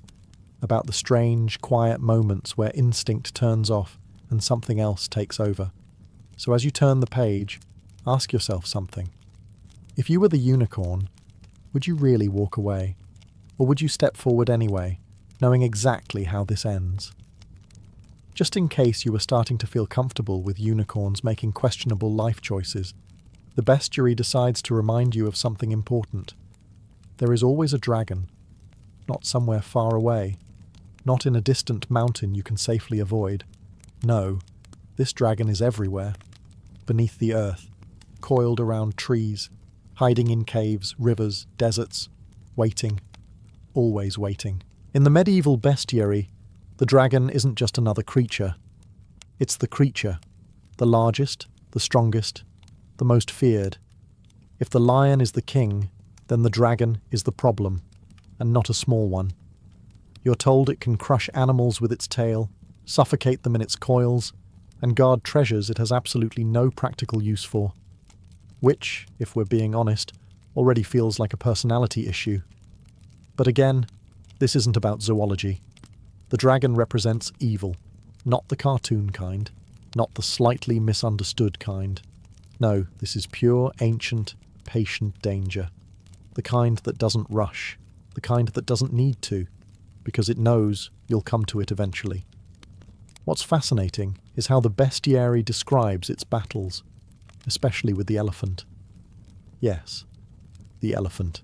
about the strange, quiet moments where instinct turns off and something else takes over. So as you turn the page, ask yourself something. If you were the unicorn, would you really walk away? Or would you step forward anyway, knowing exactly how this ends. Just in case you were starting to feel comfortable with unicorns making questionable life choices, the bestiary decides to remind you of something important. There is always a dragon, not somewhere far away, not in a distant mountain you can safely avoid. No, this dragon is everywhere, beneath the earth, coiled around trees, hiding in caves, rivers, deserts, waiting, always waiting. In the Medieval Bestiary, the dragon isn't just another creature. It's the creature, the largest, the strongest, the most feared. If the lion is the king, then the dragon is the problem, and not a small one. You're told it can crush animals with its tail, suffocate them in its coils, and guard treasures it has absolutely no practical use for. Which, if we're being honest, already feels like a personality issue. But again, this isn't about zoology. The dragon represents evil, not the cartoon kind, not the slightly misunderstood kind. No, this is pure, ancient, patient danger. The kind that doesn't rush, the kind that doesn't need to, because it knows you'll come to it eventually. What's fascinating is how the bestiary describes its battles, especially with the elephant. Yes, the elephant.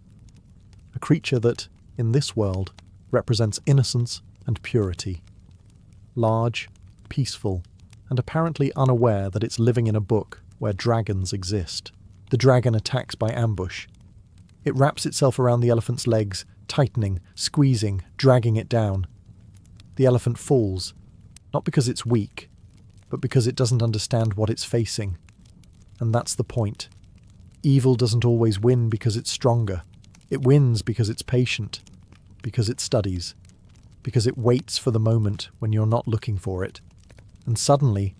A creature that, in this world, represents innocence and purity. Large, peaceful, and apparently unaware that it's living in a book where dragons exist. The dragon attacks by ambush. It wraps itself around the elephant's legs, tightening, squeezing, dragging it down. The elephant falls, not because it's weak, but because it doesn't understand what it's facing. And that's the point. Evil doesn't always win because it's stronger. It wins because it's patient, because it studies, because it waits for the moment when you're not looking for it. And suddenly,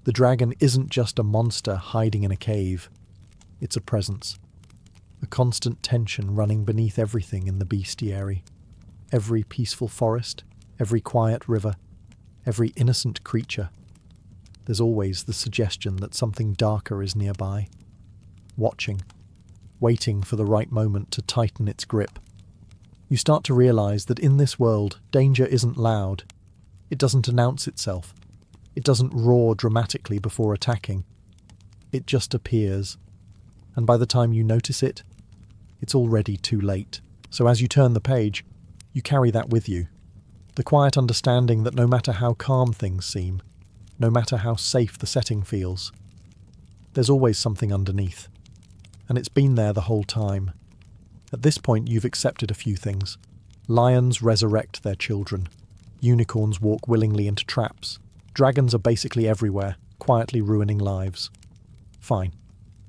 the dragon isn't just a monster hiding in a cave. It's a presence. A constant tension running beneath everything in the bestiary. Every peaceful forest, every quiet river, every innocent creature. There's always the suggestion that something darker is nearby. Watching, waiting for the right moment to tighten its grip. You start to realize that in this world, danger isn't loud. It doesn't announce itself. It doesn't roar dramatically before attacking. It just appears. And by the time you notice it, it's already too late. So as you turn the page, you carry that with you. The quiet understanding that no matter how calm things seem, no matter how safe the setting feels, there's always something underneath. And it's been there the whole time. At this point, you've accepted a few things. Lions resurrect their children. Unicorns walk willingly into traps. Dragons are basically everywhere, quietly ruining lives. Fine.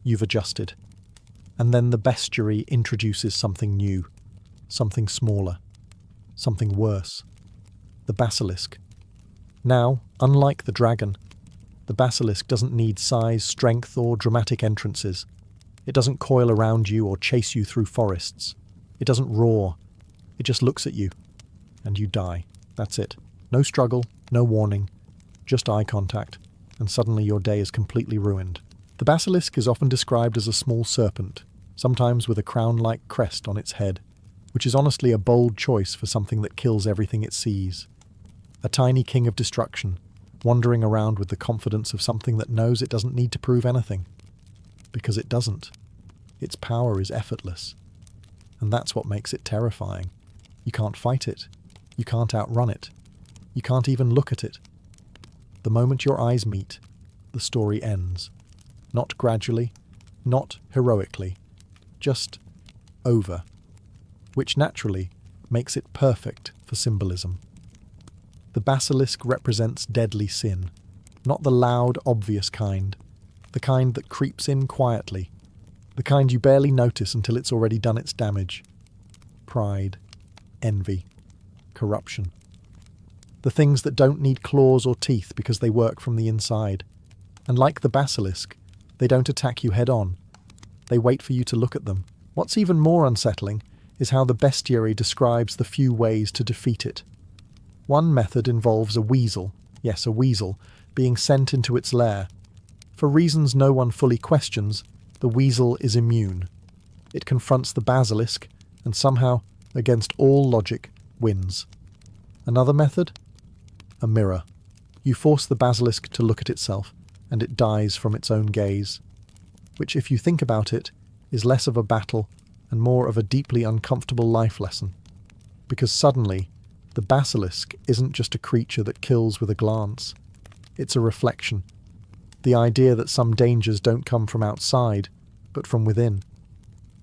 You've adjusted. And then the bestiary introduces something new. Something smaller. Something worse. The basilisk. Now, unlike the dragon, the basilisk doesn't need size, strength, or dramatic entrances. It doesn't coil around you or chase you through forests. It doesn't roar. It just looks at you. And you die. That's it. No struggle, no warning. Just eye contact. And suddenly your day is completely ruined. The basilisk is often described as a small serpent, sometimes with a crown-like crest on its head, which is honestly a bold choice for something that kills everything it sees. A tiny king of destruction, wandering around with the confidence of something that knows it doesn't need to prove anything. Because it doesn't. Its power is effortless. And that's what makes it terrifying. You can't fight it. You can't outrun it. You can't even look at it. The moment your eyes meet, the story ends. Not gradually, not heroically, just over. Which naturally makes it perfect for symbolism. The basilisk represents deadly sin, not the loud, obvious kind, the kind that creeps in quietly, the kind you barely notice until it's already done its damage. Pride, envy, corruption. The things that don't need claws or teeth because they work from the inside. And like the basilisk, they don't attack you head-on. They wait for you to look at them. What's even more unsettling is how the bestiary describes the few ways to defeat it. One method involves a weasel, yes, a weasel, being sent into its lair. For reasons no one fully questions, the weasel is immune. It confronts the basilisk, and somehow, against all logic, wins. Another method? A mirror. You force the basilisk to look at itself, and it dies from its own gaze, which, if you think about it, is less of a battle and more of a deeply uncomfortable life lesson. Because suddenly, the basilisk isn't just a creature that kills with a glance. It's a reflection. The idea that some dangers don't come from outside, but from within.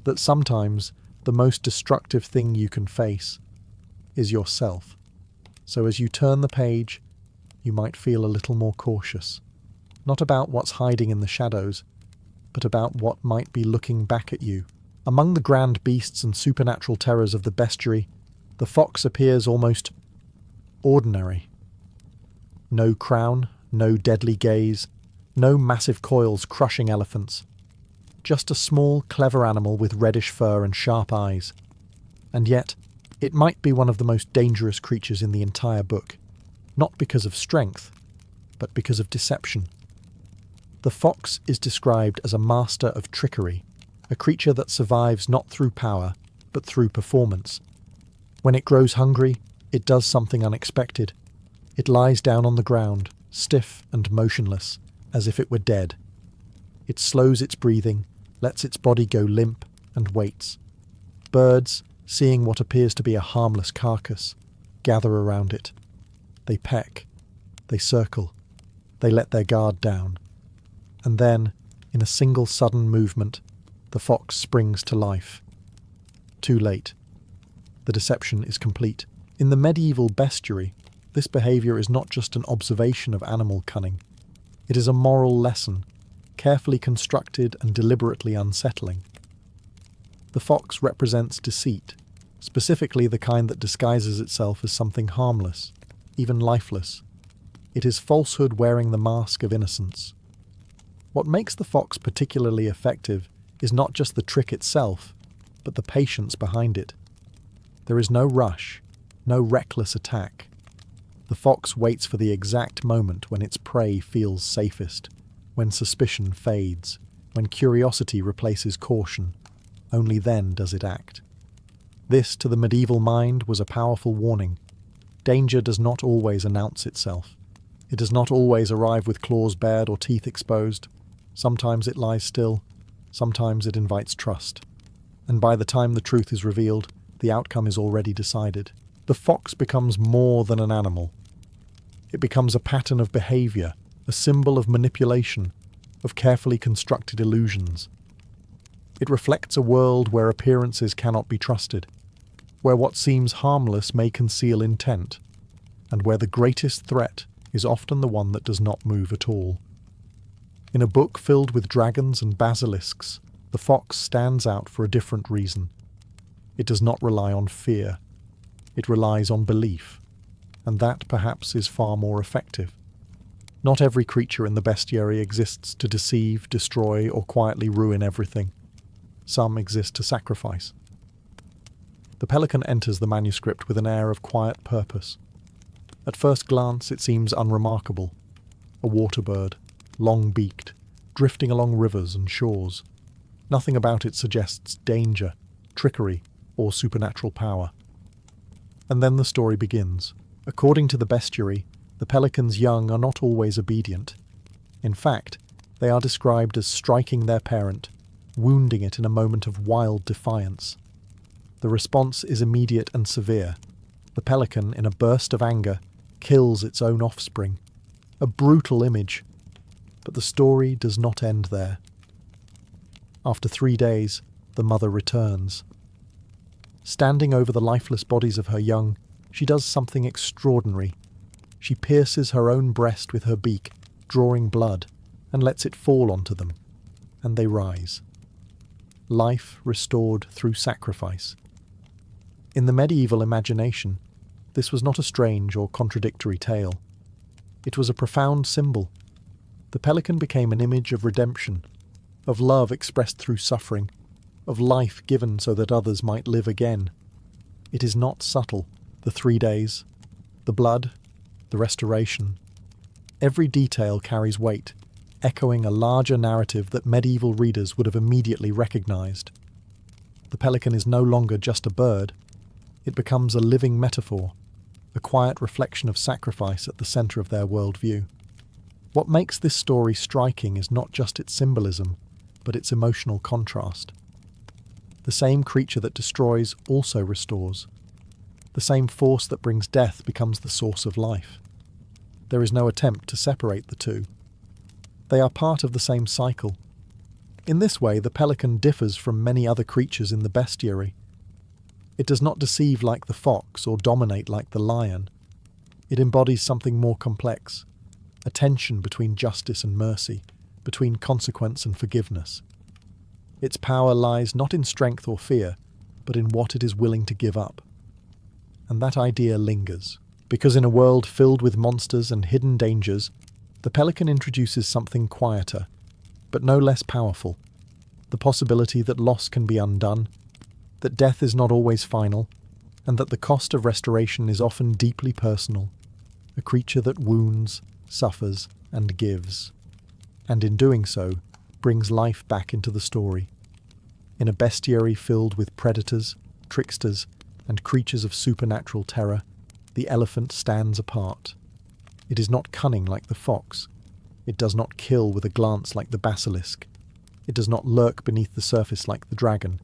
That sometimes the most destructive thing you can face is yourself. So as you turn the page, you might feel a little more cautious. Not about what's hiding in the shadows, but about what might be looking back at you. Among the grand beasts and supernatural terrors of the bestiary, the fox appears almost ordinary. No crown, no deadly gaze, no massive coils crushing elephants. Just a small, clever animal with reddish fur and sharp eyes. And yet, it might be one of the most dangerous creatures in the entire book, not because of strength, but because of deception. The fox is described as a master of trickery, a creature that survives not through power, but through performance. When it grows hungry, it does something unexpected. It lies down on the ground, stiff and motionless, as if it were dead. It slows its breathing, lets its body go limp, and waits. Birds, seeing what appears to be a harmless carcass, gather around it. They peck, they circle, they let their guard down. And then, in a single sudden movement, the fox springs to life. Too late. The deception is complete. In the medieval bestiary, this behaviour is not just an observation of animal cunning. It is a moral lesson, carefully constructed and deliberately unsettling. The fox represents deceit, specifically the kind that disguises itself as something harmless, even lifeless. It is falsehood wearing the mask of innocence. What makes the fox particularly effective is not just the trick itself, but the patience behind it. There is no rush, no reckless attack. The fox waits for the exact moment when its prey feels safest, when suspicion fades, when curiosity replaces caution. Only then does it act. This, to the medieval mind, was a powerful warning. Danger does not always announce itself. It does not always arrive with claws bared or teeth exposed. Sometimes it lies still, sometimes it invites trust. And by the time the truth is revealed, the outcome is already decided. The fox becomes more than an animal. It becomes a pattern of behaviour, a symbol of manipulation, of carefully constructed illusions. It reflects a world where appearances cannot be trusted, where what seems harmless may conceal intent, and where the greatest threat is often the one that does not move at all. In a book filled with dragons and basilisks, the fox stands out for a different reason. It does not rely on fear. It relies on belief, and that perhaps is far more effective. Not every creature in the bestiary exists to deceive, destroy, or quietly ruin everything. Some exist to sacrifice. The pelican enters the manuscript with an air of quiet purpose. At first glance it seems unremarkable. A water bird, long-beaked, drifting along rivers and shores. Nothing about it suggests danger, trickery, or supernatural power. And then the story begins. According to the bestiary, the pelican's young are not always obedient. In fact, they are described as striking their parent, wounding it in a moment of wild defiance. The response is immediate and severe. The pelican, in a burst of anger, kills its own offspring. A brutal image. But the story does not end there. After 3 days, the mother returns. Standing over the lifeless bodies of her young, she does something extraordinary. She pierces her own breast with her beak, drawing blood, and lets it fall onto them, and they rise. Life restored through sacrifice. In the medieval imagination, this was not a strange or contradictory tale. It was a profound symbol. The pelican became an image of redemption, of love expressed through suffering, of life given so that others might live again. It is not subtle. The 3 days, the blood, the restoration. Every detail carries weight, echoing a larger narrative that medieval readers would have immediately recognized. The pelican is no longer just a bird. It becomes a living metaphor, a quiet reflection of sacrifice at the center of their worldview. What makes this story striking is not just its symbolism, but its emotional contrast. The same creature that destroys also restores. The same force that brings death becomes the source of life. There is no attempt to separate the two. They are part of the same cycle. In this way, the pelican differs from many other creatures in the bestiary. It does not deceive like the fox or dominate like the lion. It embodies something more complex, a tension between justice and mercy, between consequence and forgiveness. Its power lies not in strength or fear, but in what it is willing to give up. And that idea lingers, because in a world filled with monsters and hidden dangers, the pelican introduces something quieter, but no less powerful. The possibility that loss can be undone, that death is not always final, and that the cost of restoration is often deeply personal. A creature that wounds, suffers, and gives. And in doing so, brings life back into the story. In a bestiary filled with predators, tricksters, and creatures of supernatural terror, the elephant stands apart. It is not cunning like the fox. It does not kill with a glance like the basilisk. It does not lurk beneath the surface like the dragon.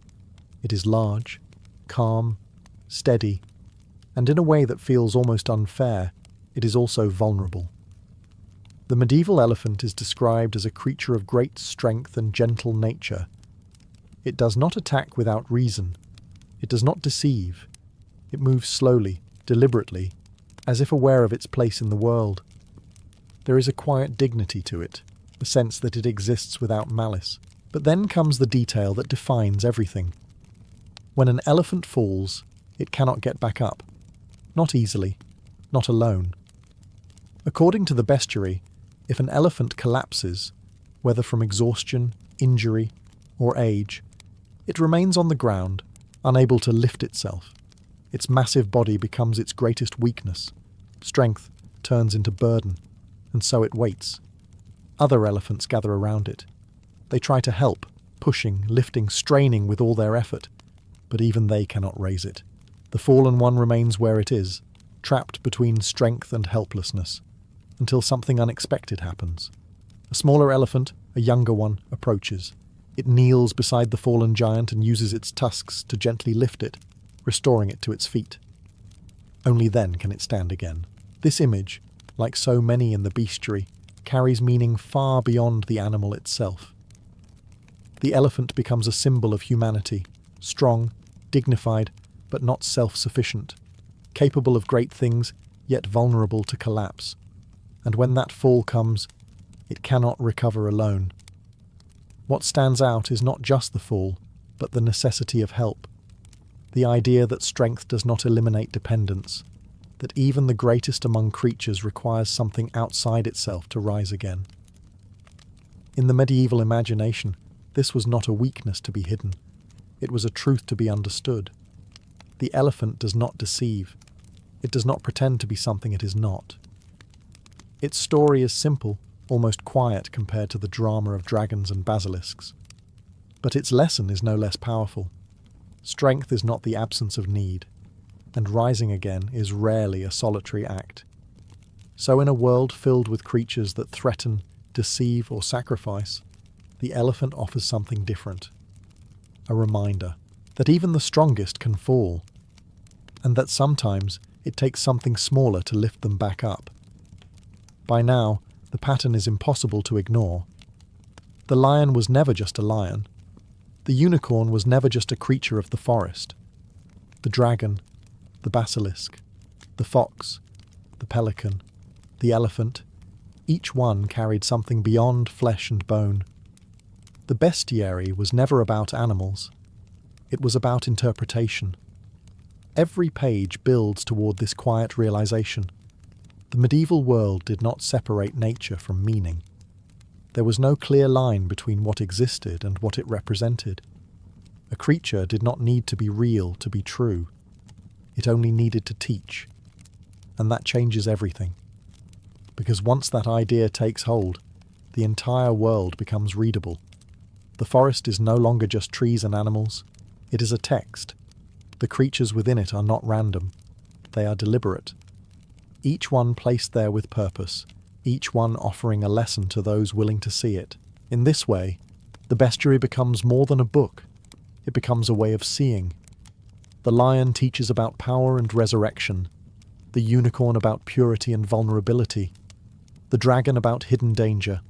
It is large, calm, steady, and in a way that feels almost unfair, it is also vulnerable. The medieval elephant is described as a creature of great strength and gentle nature. It does not attack without reason. It does not deceive. It moves slowly, deliberately, as if aware of its place in the world. There is a quiet dignity to it, the sense that it exists without malice. But then comes the detail that defines everything. When an elephant falls, it cannot get back up. Not easily, not alone. According to the bestiary, if an elephant collapses, whether from exhaustion, injury, or age, it remains on the ground, unable to lift itself. Its massive body becomes its greatest weakness. Strength turns into burden, and so it waits. Other elephants gather around it. They try to help, pushing, lifting, straining with all their effort, but even they cannot raise it. The fallen one remains where it is, trapped between strength and helplessness, until something unexpected happens. A smaller elephant, a younger one, approaches. It kneels beside the fallen giant and uses its tusks to gently lift it, restoring it to its feet. Only then can it stand again. This image, like so many in the bestiary, carries meaning far beyond the animal itself. The elephant becomes a symbol of humanity, strong, dignified, but not self-sufficient, capable of great things, yet vulnerable to collapse. And when that fall comes, it cannot recover alone. What stands out is not just the fall, but the necessity of help. The idea that strength does not eliminate dependence, that even the greatest among creatures requires something outside itself to rise again. In the medieval imagination, this was not a weakness to be hidden. It was a truth to be understood. The elephant does not deceive. It does not pretend to be something it is not. Its story is simple, almost quiet compared to the drama of dragons and basilisks. But its lesson is no less powerful. Strength is not the absence of need, and rising again is rarely a solitary act. So in a world filled with creatures that threaten, deceive, or sacrifice, the elephant offers something different. A reminder that even the strongest can fall, and that sometimes it takes something smaller to lift them back up. By now, the pattern is impossible to ignore. The lion was never just a lion. The unicorn was never just a creature of the forest. The dragon, the basilisk, the fox, the pelican, the elephant, each one carried something beyond flesh and bone. The bestiary was never about animals. It was about interpretation. Every page builds toward this quiet realization. The medieval world did not separate nature from meaning. There was no clear line between what existed and what it represented. A creature did not need to be real to be true. It only needed to teach. And that changes everything. Because once that idea takes hold, the entire world becomes readable. The forest is no longer just trees and animals. It is a text. The creatures within it are not random. They are deliberate. each one placed there with purpose, each one offering a lesson to those willing to see it. In this way, the bestiary becomes more than a book. It becomes a way of seeing. The lion teaches about power and resurrection, the unicorn about purity and vulnerability, the dragon about hidden danger,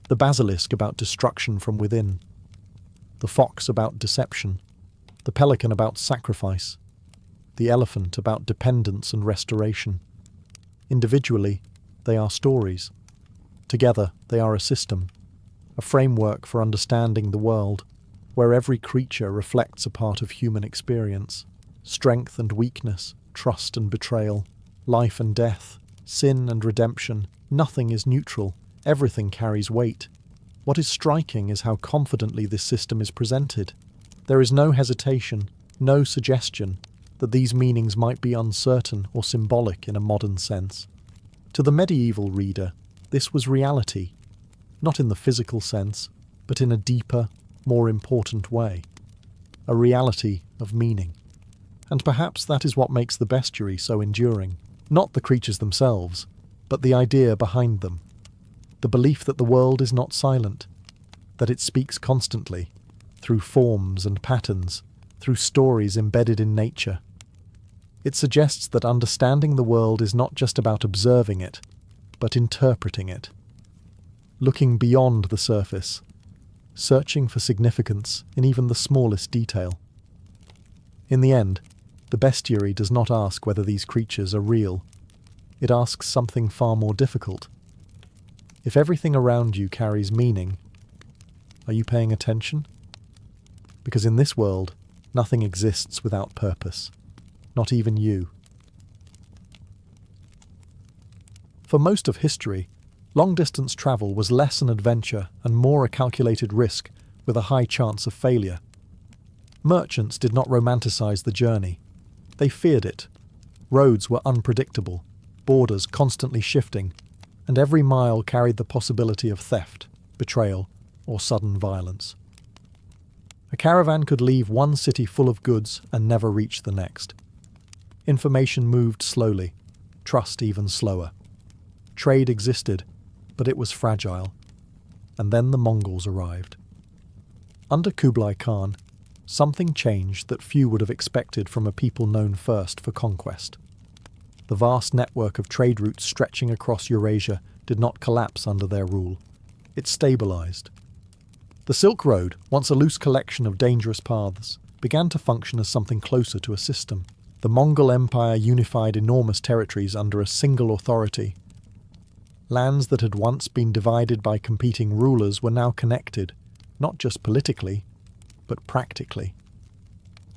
the basilisk about destruction from within, the fox about deception, the pelican about sacrifice, the elephant about dependence and restoration. Individually, they are stories. Together, they are a system, a framework for understanding the world, where every creature reflects a part of human experience. Strength and weakness, trust and betrayal, life and death, sin and redemption. Nothing is neutral. Everything carries weight. What is striking is how confidently this system is presented. There is no hesitation, no suggestion that these meanings might be uncertain or symbolic in a modern sense. To the medieval reader, this was reality, not in the physical sense, but in a deeper, more important way. A reality of meaning. And perhaps that is what makes the bestiary so enduring. Not the creatures themselves, but the idea behind them. The belief that the world is not silent, that it speaks constantly, through forms and patterns, through stories embedded in nature. It suggests that understanding the world is not just about observing it, but interpreting it. Looking beyond the surface, searching for significance in even the smallest detail. In the end, the bestiary does not ask whether these creatures are real. It asks something far more difficult. If everything around you carries meaning, are you paying attention? Because in this world, nothing exists without purpose. Not even you. For most of history, long-distance travel was less an adventure and more a calculated risk with a high chance of failure. Merchants did not romanticize the journey. They feared it. Roads were unpredictable, borders constantly shifting, and every mile carried the possibility of theft, betrayal, or sudden violence. A caravan could leave one city full of goods and never reach the next. Information moved slowly, trust even slower. Trade existed, but it was fragile. And then the Mongols arrived. Under Kublai Khan, something changed that few would have expected from a people known first for conquest. The vast network of trade routes stretching across Eurasia did not collapse under their rule. It stabilized. The Silk Road, once a loose collection of dangerous paths, began to function as something closer to a system. The Mongol Empire unified enormous territories under a single authority. Lands that had once been divided by competing rulers were now connected, not just politically, but practically.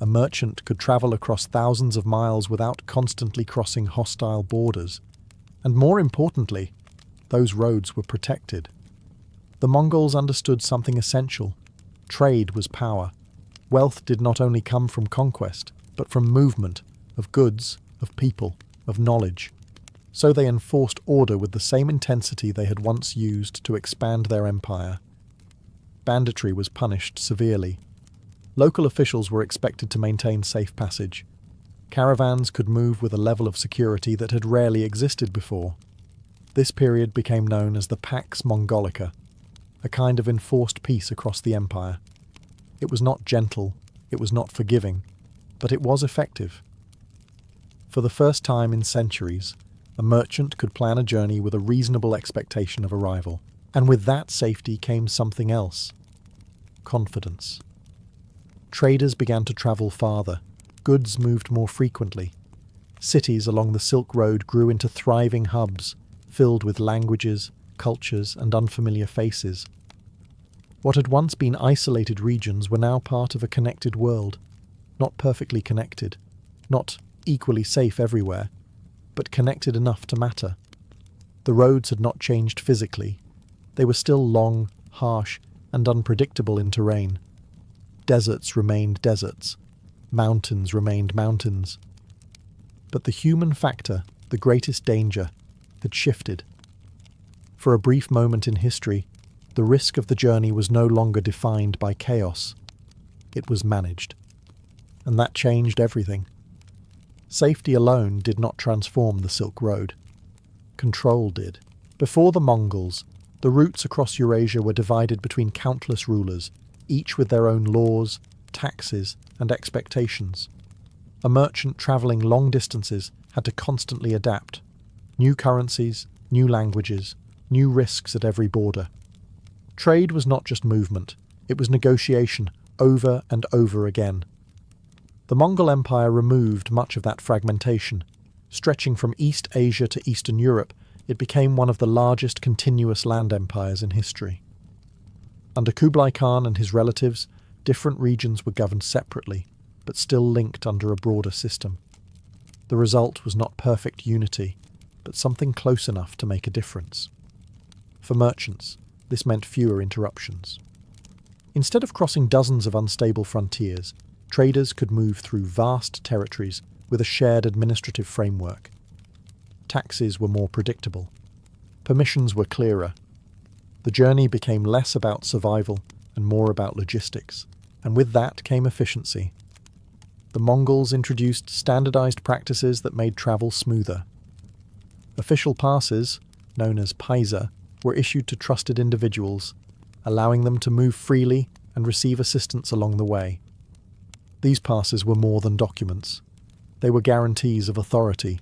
A merchant could travel across thousands of miles without constantly crossing hostile borders. And more importantly, those roads were protected. The Mongols understood something essential. Trade was power. Wealth did not only come from conquest, but from movement, of goods, of people, of knowledge. So they enforced order with the same intensity they had once used to expand their empire. Banditry was punished severely. Local officials were expected to maintain safe passage. Caravans could move with a level of security that had rarely existed before. This period became known as the Pax Mongolica, a kind of enforced peace across the empire. It was not gentle, it was not forgiving, but it was effective. For the first time in centuries, a merchant could plan a journey with a reasonable expectation of arrival. And with that safety came something else: confidence. Traders began to travel farther. Goods moved more frequently. Cities along the Silk Road grew into thriving hubs, filled with languages, cultures, and unfamiliar faces. What had once been isolated regions were now part of a connected world, not perfectly connected, not equally safe everywhere, but connected enough to matter. The roads had not changed physically. They were still long, harsh, and unpredictable in terrain. Deserts remained deserts. Mountains remained mountains. But the human factor, the greatest danger, had shifted. For a brief moment in history, the risk of the journey was no longer defined by chaos. It was managed. And that changed everything. Safety alone did not transform the Silk Road. Control did. Before the Mongols, the routes across Eurasia were divided between countless rulers, each with their own laws, taxes, and expectations. A merchant travelling long distances had to constantly adapt. New currencies, new languages, new risks at every border. Trade was not just movement, it was negotiation over and over again. The Mongol Empire removed much of that fragmentation. Stretching from East Asia to Eastern Europe, it became one of the largest continuous land empires in history. Under Kublai Khan and his relatives, different regions were governed separately, but still linked under a broader system. The result was not perfect unity, but something close enough to make a difference. For merchants, this meant fewer interruptions. Instead of crossing dozens of unstable frontiers, traders could move through vast territories with a shared administrative framework. Taxes were more predictable. Permissions were clearer. The journey became less about survival and more about logistics, and with that came efficiency. The Mongols introduced standardized practices that made travel smoother. Official passes, known as paisa, were issued to trusted individuals, allowing them to move freely and receive assistance along the way. These passes were more than documents. They were guarantees of authority,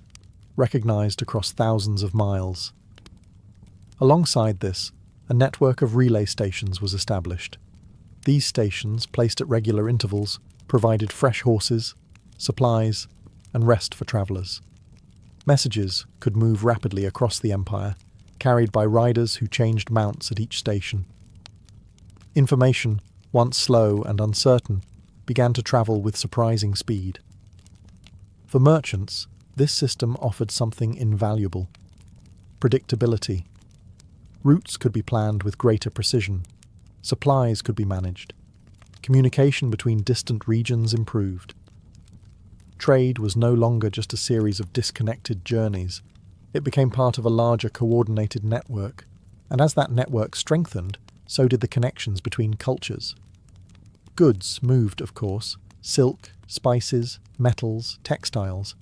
recognized across thousands of miles. Alongside this, a network of relay stations was established. These stations, placed at regular intervals, provided fresh horses, supplies, and rest for travellers. Messages could move rapidly across the empire, carried by riders who changed mounts at each station. Information, once slow and uncertain, began to travel with surprising speed. For merchants, this system offered something invaluable: predictability. Routes could be planned with greater precision. Supplies could be managed. Communication between distant regions improved. Trade was no longer just a series of disconnected journeys. It became part of a larger coordinated network, and as that network strengthened, so did the connections between cultures. Goods moved, of course, silk, spices, metals, textiles,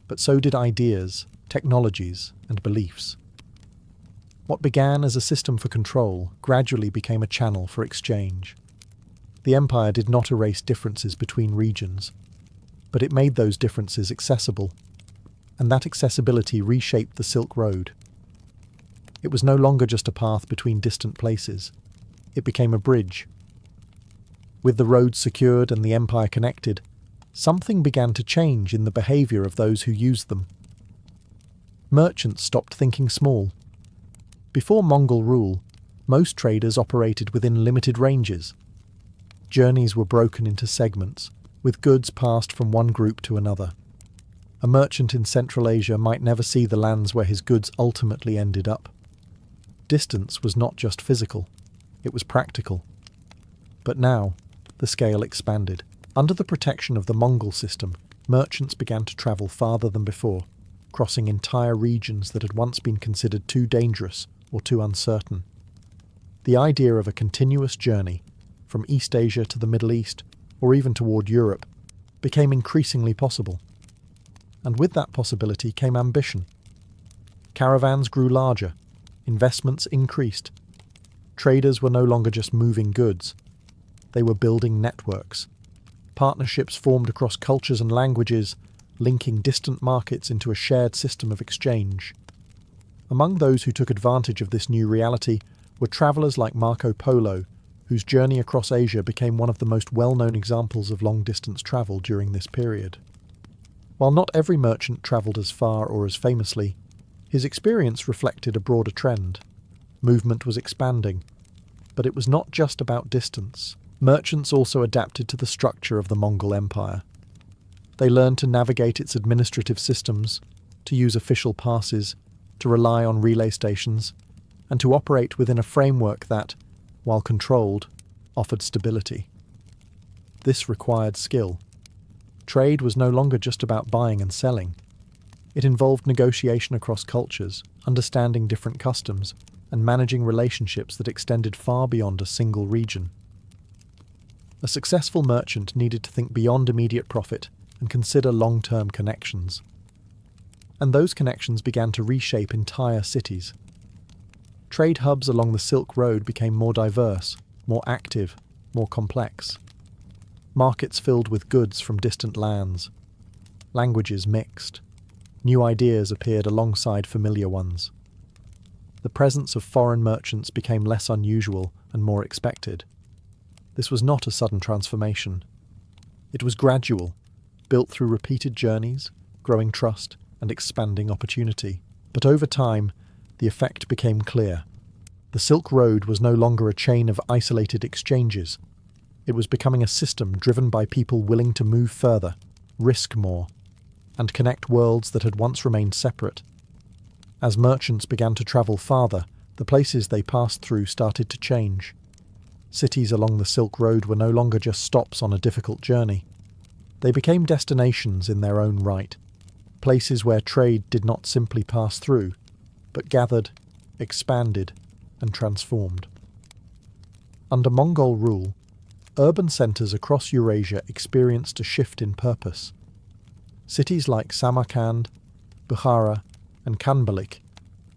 but so did ideas, technologies, and beliefs. What began as a system for control gradually became a channel for exchange. The empire did not erase differences between regions, but it made those differences accessible, and that accessibility reshaped the Silk Road. It was no longer just a path between distant places. It became a bridge. With the roads secured and the empire connected, something began to change in the behaviour of those who used them. Merchants stopped thinking small. Before Mongol rule, most traders operated within limited ranges. Journeys were broken into segments, with goods passed from one group to another. A merchant in Central Asia might never see the lands where his goods ultimately ended up. Distance was not just physical, it was practical. But now, the scale expanded. Under the protection of the Mongol system, merchants began to travel farther than before, crossing entire regions that had once been considered too dangerous or too uncertain. The idea of a continuous journey, from East Asia to the Middle East, or even toward Europe, became increasingly possible. And with that possibility came ambition. Caravans grew larger, investments increased. Traders were no longer just moving goods. They were building networks. Partnerships formed across cultures and languages, linking distant markets into a shared system of exchange. Among those who took advantage of this new reality were travellers like Marco Polo, whose journey across Asia became one of the most well-known examples of long-distance travel during this period. While not every merchant travelled as far or as famously, his experience reflected a broader trend. Movement was expanding, but it was not just about distance. Merchants also adapted to the structure of the Mongol Empire. They learned to navigate its administrative systems, to use official passes, to rely on relay stations, and to operate within a framework that, while controlled, offered stability. This required skill. Trade was no longer just about buying and selling. It involved negotiation across cultures, understanding different customs, and managing relationships that extended far beyond a single region. A successful merchant needed to think beyond immediate profit and consider long-term connections. And those connections began to reshape entire cities. Trade hubs along the Silk Road became more diverse, more active, more complex. Markets filled with goods from distant lands. Languages mixed. New ideas appeared alongside familiar ones. The presence of foreign merchants became less unusual and more expected. This was not a sudden transformation. It was gradual, built through repeated journeys, growing trust, and expanding opportunity. But over time, the effect became clear. The Silk Road was no longer a chain of isolated exchanges. It was becoming a system driven by people willing to move further, risk more, and connect worlds that had once remained separate. As merchants began to travel farther, the places they passed through started to change. Cities along the Silk Road were no longer just stops on a difficult journey. They became destinations in their own right, places where trade did not simply pass through, but gathered, expanded, and transformed. Under Mongol rule, urban centres across Eurasia experienced a shift in purpose. Cities like Samarkand, Bukhara, and Kanbalik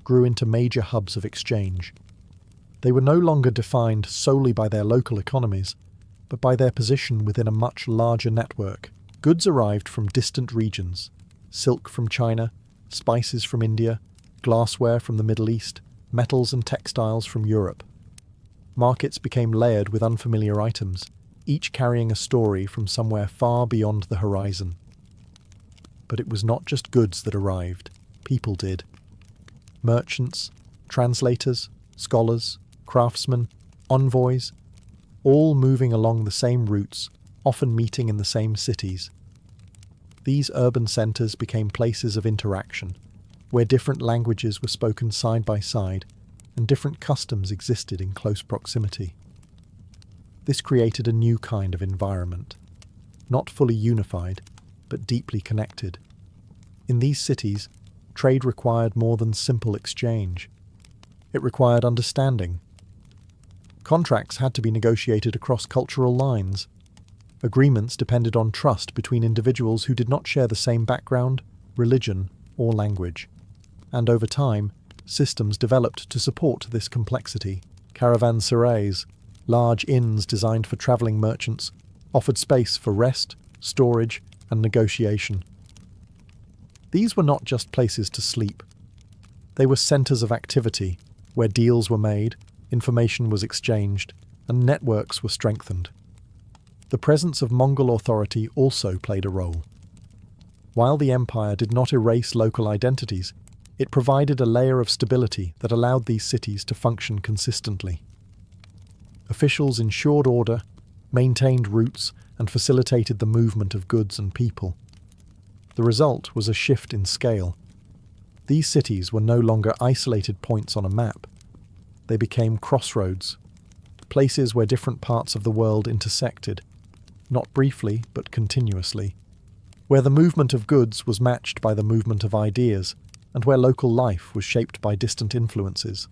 grew into major hubs of exchange. They were no longer defined solely by their local economies, but by their position within a much larger network. Goods arrived from distant regions: silk from China, spices from India, glassware from the Middle East, metals and textiles from Europe. Markets became layered with unfamiliar items, each carrying a story from somewhere far beyond the horizon. But it was not just goods that arrived, people did. Merchants, translators, scholars, craftsmen, envoys, all moving along the same routes, often meeting in the same cities. These urban centres became places of interaction, where different languages were spoken side by side, and different customs existed in close proximity. This created a new kind of environment, not fully unified, but deeply connected. In these cities, trade required more than simple exchange. It required understanding. Contracts had to be negotiated across cultural lines. Agreements depended on trust between individuals who did not share the same background, religion, or language. And over time, systems developed to support this complexity. Caravanserais, large inns designed for travelling merchants, offered space for rest, storage, and negotiation. These were not just places to sleep. They were centres of activity, where deals were made, information was exchanged, and networks were strengthened. The presence of Mongol authority also played a role. While the empire did not erase local identities, it provided a layer of stability that allowed these cities to function consistently. Officials ensured order, maintained routes, and facilitated the movement of goods and people. The result was a shift in scale. These cities were no longer isolated points on a map. They became crossroads, places where different parts of the world intersected, not briefly but continuously, where the movement of goods was matched by the movement of ideas, and where local life was shaped by distant influences.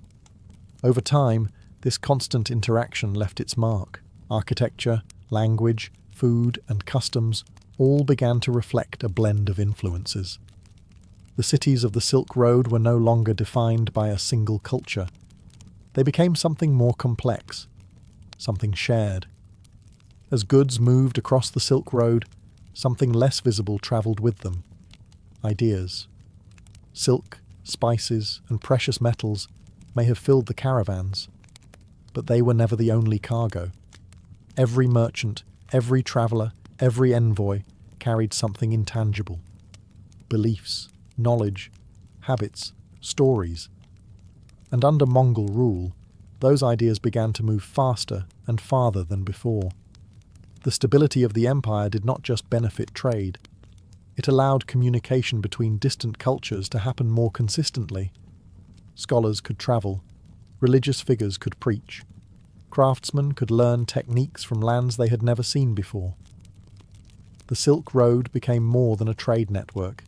Over time, this constant interaction left its mark. Architecture, language, food, and customs all began to reflect a blend of influences. The cities of the Silk Road were no longer defined by a single culture. They became something more complex, something shared. As goods moved across the Silk Road, something less visible travelled with them: ideas. Silk, spices, and precious metals may have filled the caravans, but they were never the only cargo. Every merchant, every traveller, every envoy carried something intangible: beliefs, knowledge, habits, stories. And under Mongol rule, those ideas began to move faster and farther than before. The stability of the empire did not just benefit trade. It allowed communication between distant cultures to happen more consistently. Scholars could travel, religious figures could preach, craftsmen could learn techniques from lands they had never seen before. The Silk Road became more than a trade network.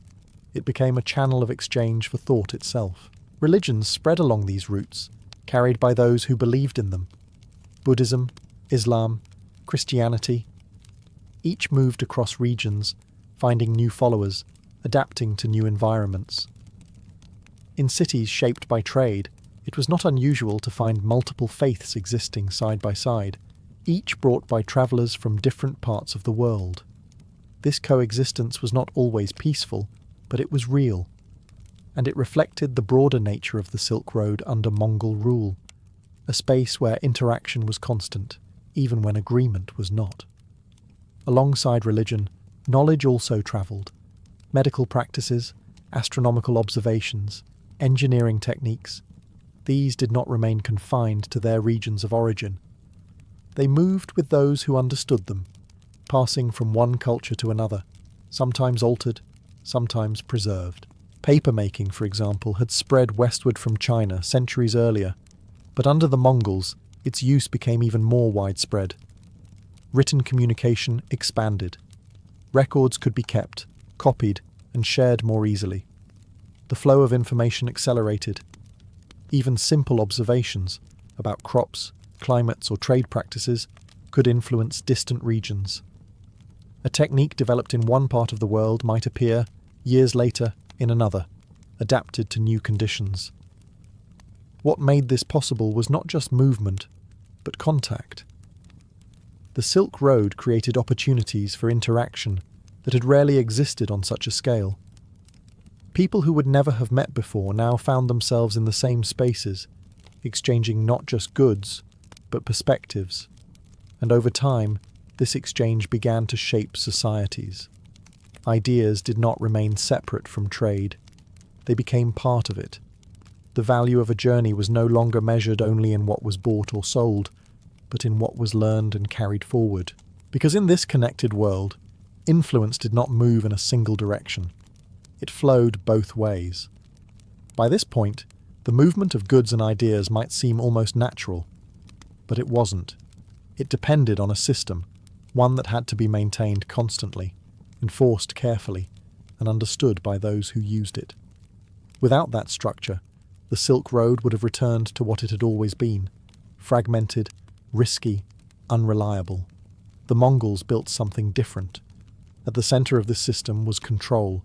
It became a channel of exchange for thought itself. Religions spread along these routes, carried by those who believed in them. Buddhism, Islam, Christianity. Each moved across regions, finding new followers, adapting to new environments. In cities shaped by trade, it was not unusual to find multiple faiths existing side by side, each brought by travellers from different parts of the world. This coexistence was not always peaceful, but it was real, and it reflected the broader nature of the Silk Road under Mongol rule, a space where interaction was constant, even when agreement was not. Alongside religion, knowledge also travelled. Medical practices, astronomical observations, engineering techniques, these did not remain confined to their regions of origin. They moved with those who understood them, passing from one culture to another, sometimes altered, sometimes preserved. Papermaking, for example, had spread westward from China centuries earlier, but under the Mongols, its use became even more widespread. Written communication expanded. Records could be kept, copied, and shared more easily. The flow of information accelerated. Even simple observations about crops, climates, or trade practices could influence distant regions. A technique developed in one part of the world might appear, years later, in another, adapted to new conditions. What made this possible was not just movement, but contact. The Silk Road created opportunities for interaction that had rarely existed on such a scale. People who would never have met before now found themselves in the same spaces, exchanging not just goods, but perspectives. And over time, this exchange began to shape societies. Ideas did not remain separate from trade. They became part of it. The value of a journey was no longer measured only in what was bought or sold, but in what was learned and carried forward. Because in this connected world, influence did not move in a single direction. It flowed both ways. By this point, the movement of goods and ideas might seem almost natural, but it wasn't. It depended on a system, one that had to be maintained constantly, enforced carefully, and understood by those who used it. Without that structure, the Silk Road would have returned to what it had always been: fragmented, risky, unreliable. The Mongols built something different. At the center of this system was control,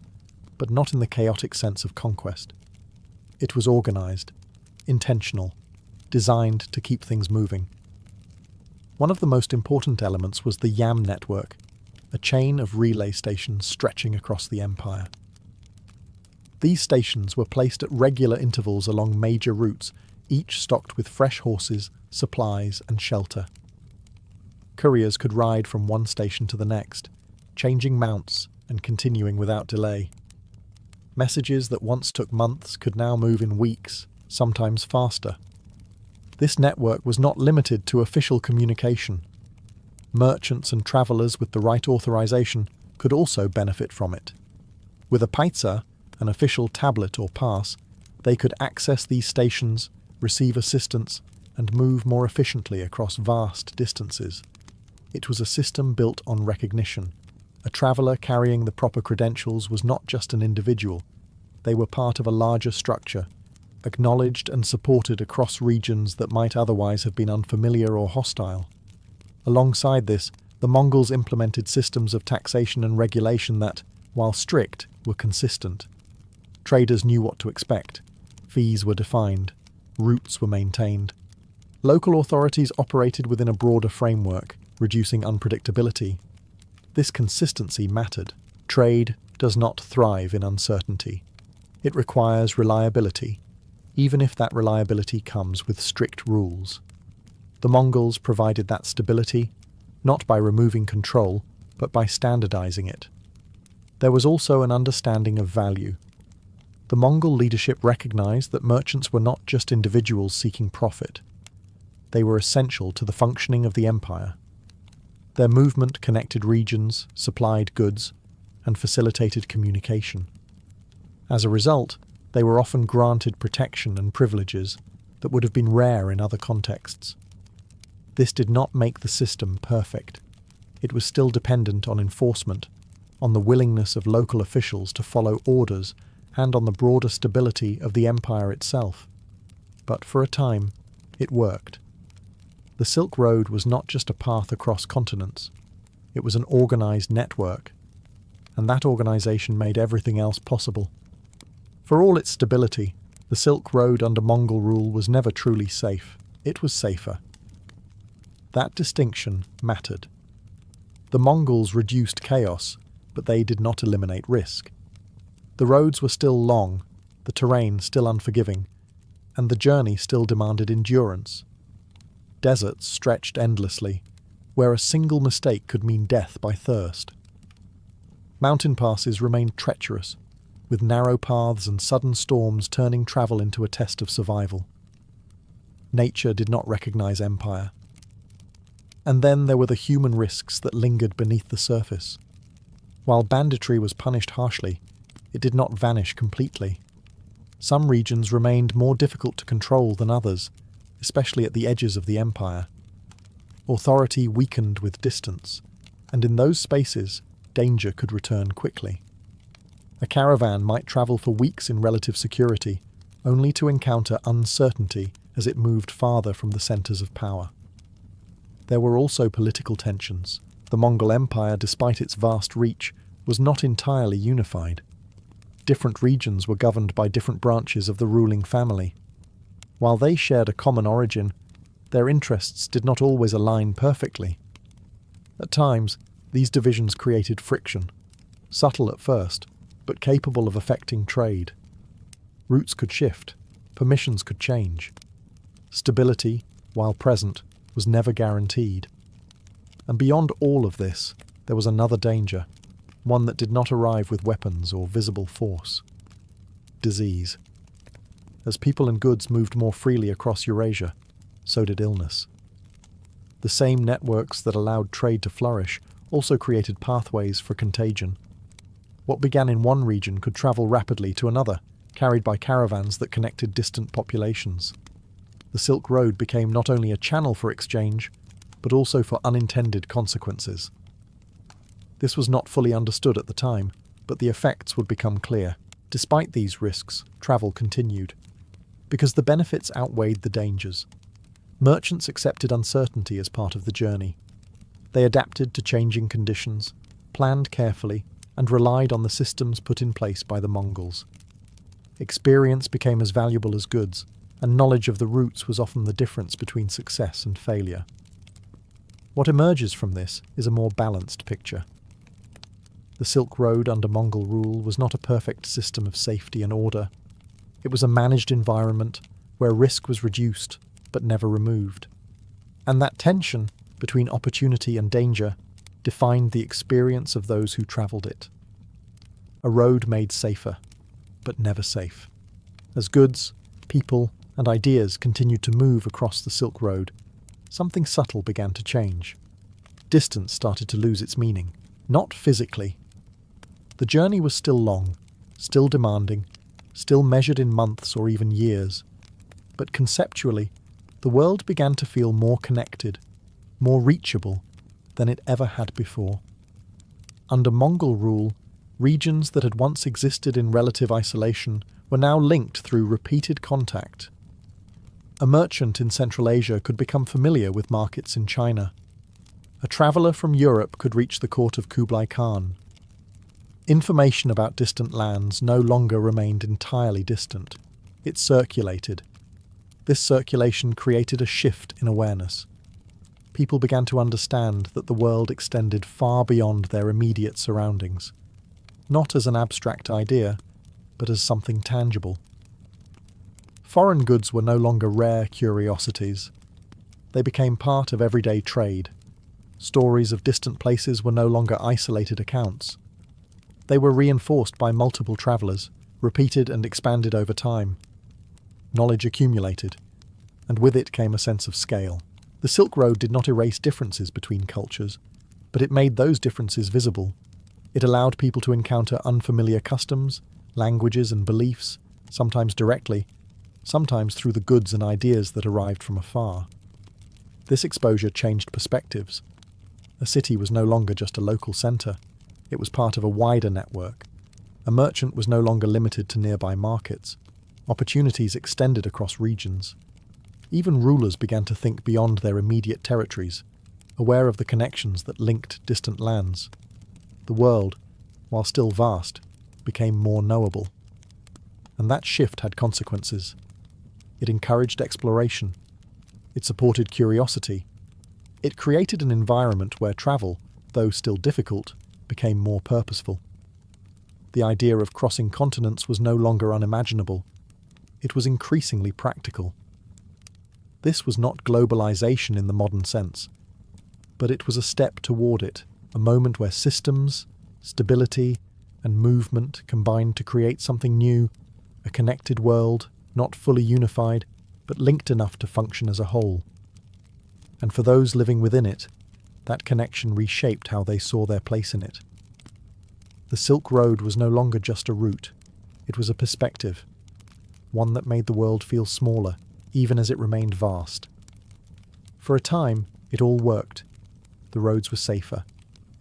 but not in the chaotic sense of conquest. It was organized, intentional, designed to keep things moving. One of the most important elements was the Yam network, a chain of relay stations stretching across the empire. These stations were placed at regular intervals along major routes, each stocked with fresh horses, supplies, and shelter. Couriers could ride from one station to the next, changing mounts and continuing without delay. Messages that once took months could now move in weeks, sometimes faster. This network was not limited to official communication. Merchants and travellers with the right authorization could also benefit from it. With a paitsa, an official tablet or pass, they could access these stations, receive assistance, and move more efficiently across vast distances. It was a system built on recognition. A traveller carrying the proper credentials was not just an individual. They were part of a larger structure, acknowledged and supported across regions that might otherwise have been unfamiliar or hostile. Alongside this, the Mongols implemented systems of taxation and regulation that, while strict, were consistent. Traders knew what to expect. Fees were defined. Routes were maintained. Local authorities operated within a broader framework, reducing unpredictability. This consistency mattered. Trade does not thrive in uncertainty. It requires reliability, even if that reliability comes with strict rules. The Mongols provided that stability, not by removing control, but by standardizing it. There was also an understanding of value. The Mongol leadership recognized that merchants were not just individuals seeking profit. They were essential to the functioning of the empire. Their movement connected regions, supplied goods, and facilitated communication. As a result, they were often granted protection and privileges that would have been rare in other contexts. This did not make the system perfect. It was still dependent on enforcement, on the willingness of local officials to follow orders, and on the broader stability of the empire itself. But for a time, it worked. The Silk Road was not just a path across continents. It was an organized network. and that organization made everything else possible. For all its stability, the Silk Road under Mongol rule was never truly safe. It was safer. That distinction mattered. The Mongols reduced chaos, but they did not eliminate risk. The roads were still long, the terrain still unforgiving, and the journey still demanded endurance. Deserts stretched endlessly, where a single mistake could mean death by thirst. Mountain passes remained treacherous, with narrow paths and sudden storms turning travel into a test of survival. Nature did not recognize empire. And then there were the human risks that lingered beneath the surface. While banditry was punished harshly, it did not vanish completely. Some regions remained more difficult to control than others, especially at the edges of the empire. Authority weakened with distance, and in those spaces, danger could return quickly. A caravan might travel for weeks in relative security, only to encounter uncertainty as it moved farther from the centers of power. There were also political tensions. The Mongol Empire, despite its vast reach, was not entirely unified. Different regions were governed by different branches of the ruling family. While they shared a common origin, their interests did not always align perfectly. At times, these divisions created friction, subtle at first, but capable of affecting trade. Routes could shift, permissions could change. Stability, while present, was never guaranteed. And beyond all of this, there was another danger, one that did not arrive with weapons or visible force. Disease. As people and goods moved more freely across Eurasia, so did illness. The same networks that allowed trade to flourish also created pathways for contagion. What began in one region could travel rapidly to another, carried by caravans that connected distant populations. The Silk Road became not only a channel for exchange, but also for unintended consequences. This was not fully understood at the time, but the effects would become clear. Despite these risks, travel continued, because the benefits outweighed the dangers. Merchants accepted uncertainty as part of the journey. They adapted to changing conditions, planned carefully, and relied on the systems put in place by the Mongols. Experience became as valuable as goods, and knowledge of the routes was often the difference between success and failure. What emerges from this is a more balanced picture. The Silk Road under Mongol rule was not a perfect system of safety and order. It was a managed environment where risk was reduced but never removed. And that tension between opportunity and danger defined the experience of those who travelled it. A road made safer, but never safe. As goods, people, and ideas continued to move across the Silk Road, something subtle began to change. Distance started to lose its meaning, not physically. The journey was still long, still demanding, still measured in months or even years. But conceptually, the world began to feel more connected, more reachable than it ever had before. Under Mongol rule, regions that had once existed in relative isolation were now linked through repeated contact. A merchant in Central Asia could become familiar with markets in China. A traveller from Europe could reach the court of Kublai Khan. Information about distant lands no longer remained entirely distant. It circulated. This circulation created a shift in awareness. People began to understand that the world extended far beyond their immediate surroundings, not as an abstract idea, but as something tangible. Foreign goods were no longer rare curiosities. They became part of everyday trade. Stories of distant places were no longer isolated accounts. They were reinforced by multiple travellers, repeated and expanded over time. Knowledge accumulated, and with it came a sense of scale. The Silk Road did not erase differences between cultures, but it made those differences visible. It allowed people to encounter unfamiliar customs, languages and beliefs, sometimes directly, sometimes through the goods and ideas that arrived from afar. This exposure changed perspectives. A city was no longer just a local centre. It was part of a wider network. A merchant was no longer limited to nearby markets. Opportunities extended across regions. Even rulers began to think beyond their immediate territories, aware of the connections that linked distant lands. The world, while still vast, became more knowable. And that shift had consequences. It encouraged exploration. It supported curiosity. It created an environment where travel, though still difficult, became more purposeful. The idea of crossing continents was no longer unimaginable. It was increasingly practical. This was not globalization in the modern sense, but it was a step toward it, a moment where systems, stability, and movement combined to create something new, a connected world, not fully unified, but linked enough to function as a whole. And for those living within it, that connection reshaped how they saw their place in it. The Silk Road was no longer just a route. It was a perspective, one that made the world feel smaller, even as it remained vast. For a time, it all worked. The roads were safer.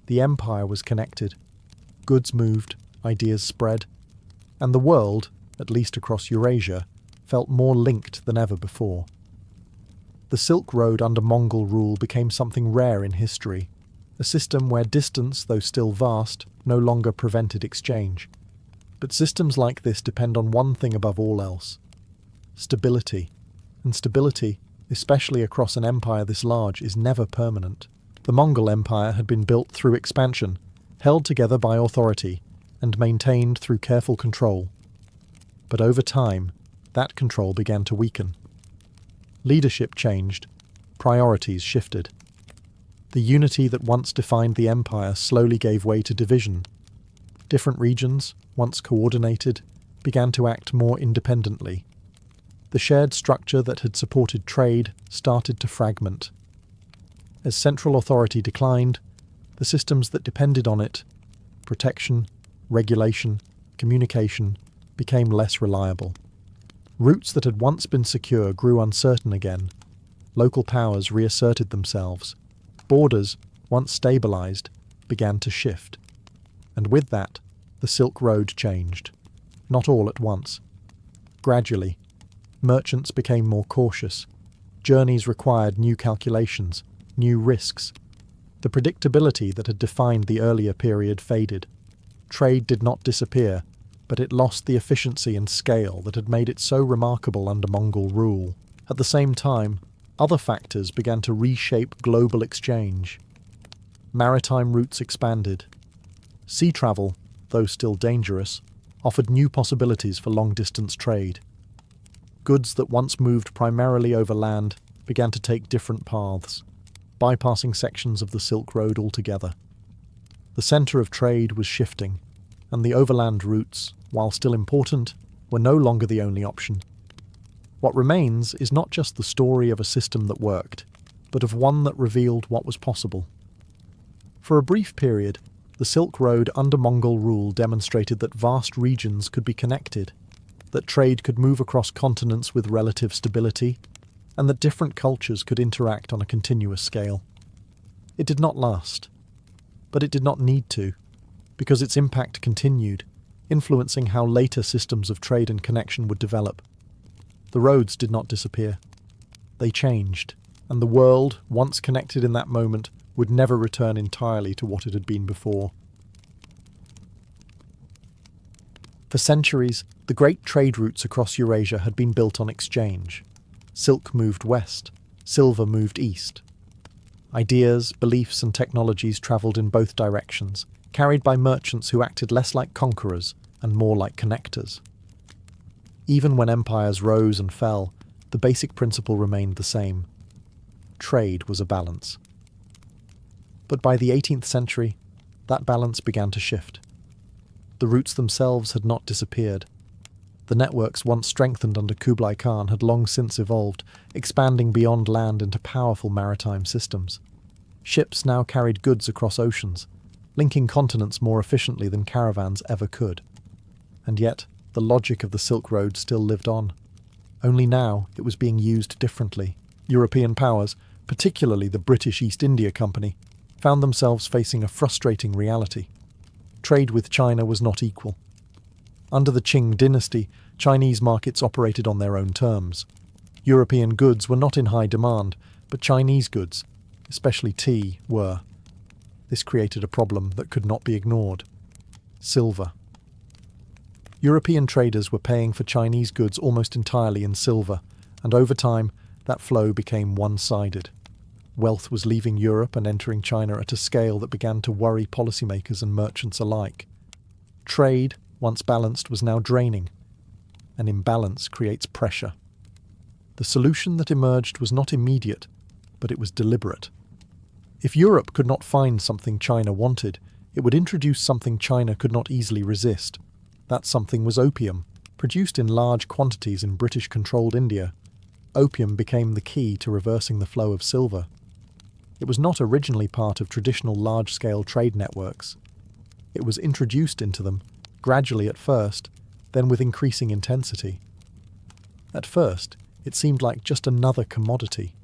The empire was connected. Goods moved, ideas spread, and the world, at least across Eurasia, felt more linked than ever before. The Silk Road under Mongol rule became something rare in history, a system where distance, though still vast, no longer prevented exchange. But systems like this depend on one thing above all else: stability. And stability, especially across an empire this large, is never permanent. The Mongol Empire had been built through expansion, held together by authority, and maintained through careful control. But over time, that control began to weaken. Leadership changed, priorities shifted. The unity that once defined the empire slowly gave way to division. Different regions, once coordinated, began to act more independently. The shared structure that had supported trade started to fragment. As central authority declined, the systems that depended on it, protection, regulation, communication, became less reliable. Routes that had once been secure grew uncertain again. Local powers reasserted themselves. Borders, once stabilized, began to shift. And with that, the Silk Road changed. Not all at once. Gradually, merchants became more cautious. Journeys required new calculations, new risks. The predictability that had defined the earlier period faded. Trade did not disappear, but it lost the efficiency and scale that had made it so remarkable under Mongol rule. At the same time, other factors began to reshape global exchange. Maritime routes expanded. Sea travel, though still dangerous, offered new possibilities for long-distance trade. Goods that once moved primarily over land began to take different paths, bypassing sections of the Silk Road altogether. The centre of trade was shifting, and the overland routes, while still important, were no longer the only option. What remains is not just the story of a system that worked, but of one that revealed what was possible. For a brief period, the Silk Road under Mongol rule demonstrated that vast regions could be connected, that trade could move across continents with relative stability, and that different cultures could interact on a continuous scale. It did not last, but it did not need to, because its impact continued, influencing how later systems of trade and connection would develop. The roads did not disappear. They changed, and the world, once connected in that moment, would never return entirely to what it had been before. For centuries, the great trade routes across Eurasia had been built on exchange. Silk moved west, silver moved east. Ideas, beliefs, and technologies travelled in both directions, carried by merchants who acted less like conquerors and more like connectors. Even when empires rose and fell, the basic principle remained the same. Trade was a balance. But by the 18th century, that balance began to shift. The routes themselves had not disappeared. The networks once strengthened under Kublai Khan had long since evolved, expanding beyond land into powerful maritime systems. Ships now carried goods across oceans, linking continents more efficiently than caravans ever could. And yet, the logic of the Silk Road still lived on. Only now it was being used differently. European powers, particularly the British East India Company, found themselves facing a frustrating reality. Trade with China was not equal. Under the Qing dynasty, Chinese markets operated on their own terms. European goods were not in high demand, but Chinese goods, especially tea, were. This created a problem that could not be ignored. Silver. European traders were paying for Chinese goods almost entirely in silver, and over time, that flow became one-sided. Wealth was leaving Europe and entering China at a scale that began to worry policymakers and merchants alike. Trade, once balanced, was now draining. An imbalance creates pressure. The solution that emerged was not immediate, but it was deliberate. If Europe could not find something China wanted, it would introduce something China could not easily resist. That something was opium, produced in large quantities in British-controlled India. Opium became the key to reversing the flow of silver. It was not originally part of traditional large-scale trade networks. It was introduced into them, gradually at first, then with increasing intensity. At first, it seemed like just another commodity,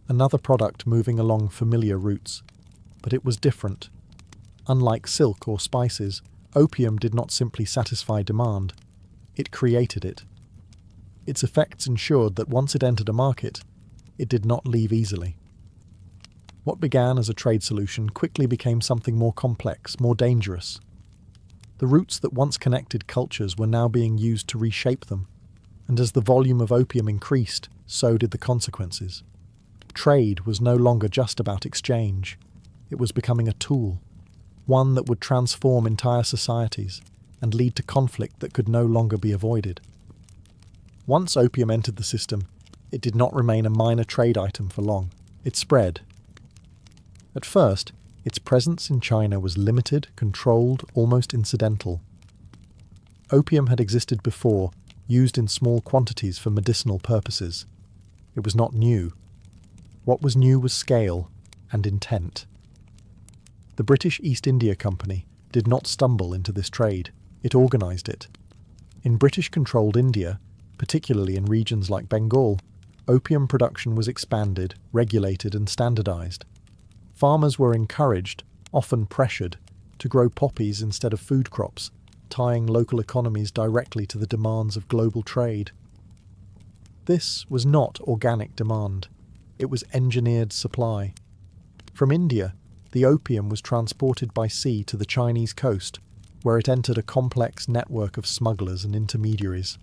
another product moving along familiar routes. But it was different. Unlike silk or spices, opium did not simply satisfy demand. It created it. Its effects ensured that once it entered a market, it did not leave easily. What began as a trade solution quickly became something more complex, more dangerous. The roots that once connected cultures were now being used to reshape them, and as the volume of opium increased, so did the consequences. Trade was no longer just about exchange. It was becoming a tool, one that would transform entire societies and lead to conflict that could no longer be avoided. Once opium entered the system, it did not remain a minor trade item for long. It spread. At first, its presence in China was limited, controlled, almost incidental. Opium had existed before, used in small quantities for medicinal purposes. It was not new. What was new was scale and intent. The British East India Company did not stumble into this trade. It organised it. In British-controlled India, particularly in regions like Bengal, opium production was expanded, regulated and standardised. Farmers were encouraged, often pressured, to grow poppies instead of food crops, tying local economies directly to the demands of global trade. This was not organic demand. It was engineered supply. From India, the opium was transported by sea to the Chinese coast, where it entered a complex network of smugglers and intermediaries.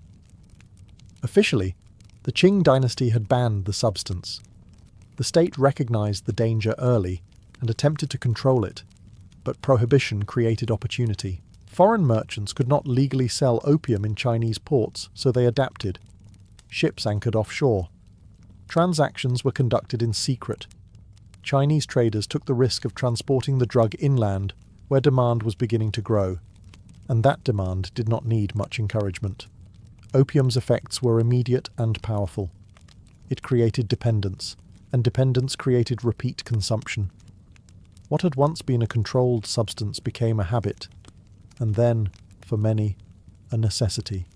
Officially, the Qing dynasty had banned the substance. The state recognized the danger early and attempted to control it, but prohibition created opportunity. Foreign merchants could not legally sell opium in Chinese ports, so they adapted. Ships anchored offshore. Transactions were conducted in secret. Chinese traders took the risk of transporting the drug inland, where demand was beginning to grow, and that demand did not need much encouragement. Opium's effects were immediate and powerful. It created dependence, and dependence created repeat consumption. What had once been a controlled substance became a habit, and then, for many, a necessity.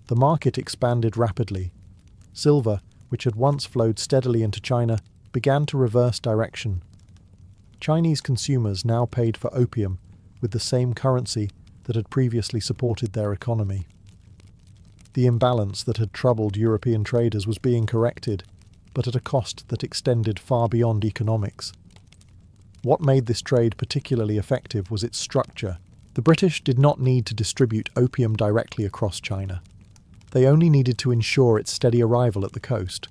The market expanded rapidly. Silver, which had once flowed steadily into China, began to reverse direction. Chinese consumers now paid for opium with the same currency that had previously supported their economy. The imbalance that had troubled European traders was being corrected, but at a cost that extended far beyond economics. What made this trade particularly effective was its structure. The British did not need to distribute opium directly across China. They only needed to ensure its steady arrival at the coast.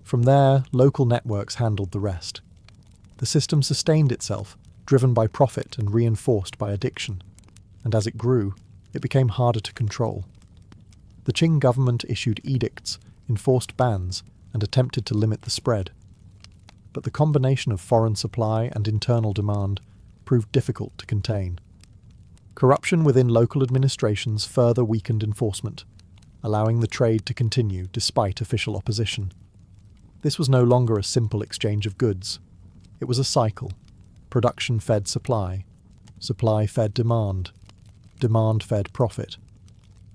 From there, local networks handled the rest. The system sustained itself, driven by profit and reinforced by addiction. And as it grew, it became harder to control. The Qing government issued edicts, enforced bans, and attempted to limit the spread. But the combination of foreign supply and internal demand proved difficult to contain. Corruption within local administrations further weakened enforcement, allowing the trade to continue despite official opposition. This was no longer a simple exchange of goods. It was a cycle. Production fed supply. Supply fed demand. Demand fed profit.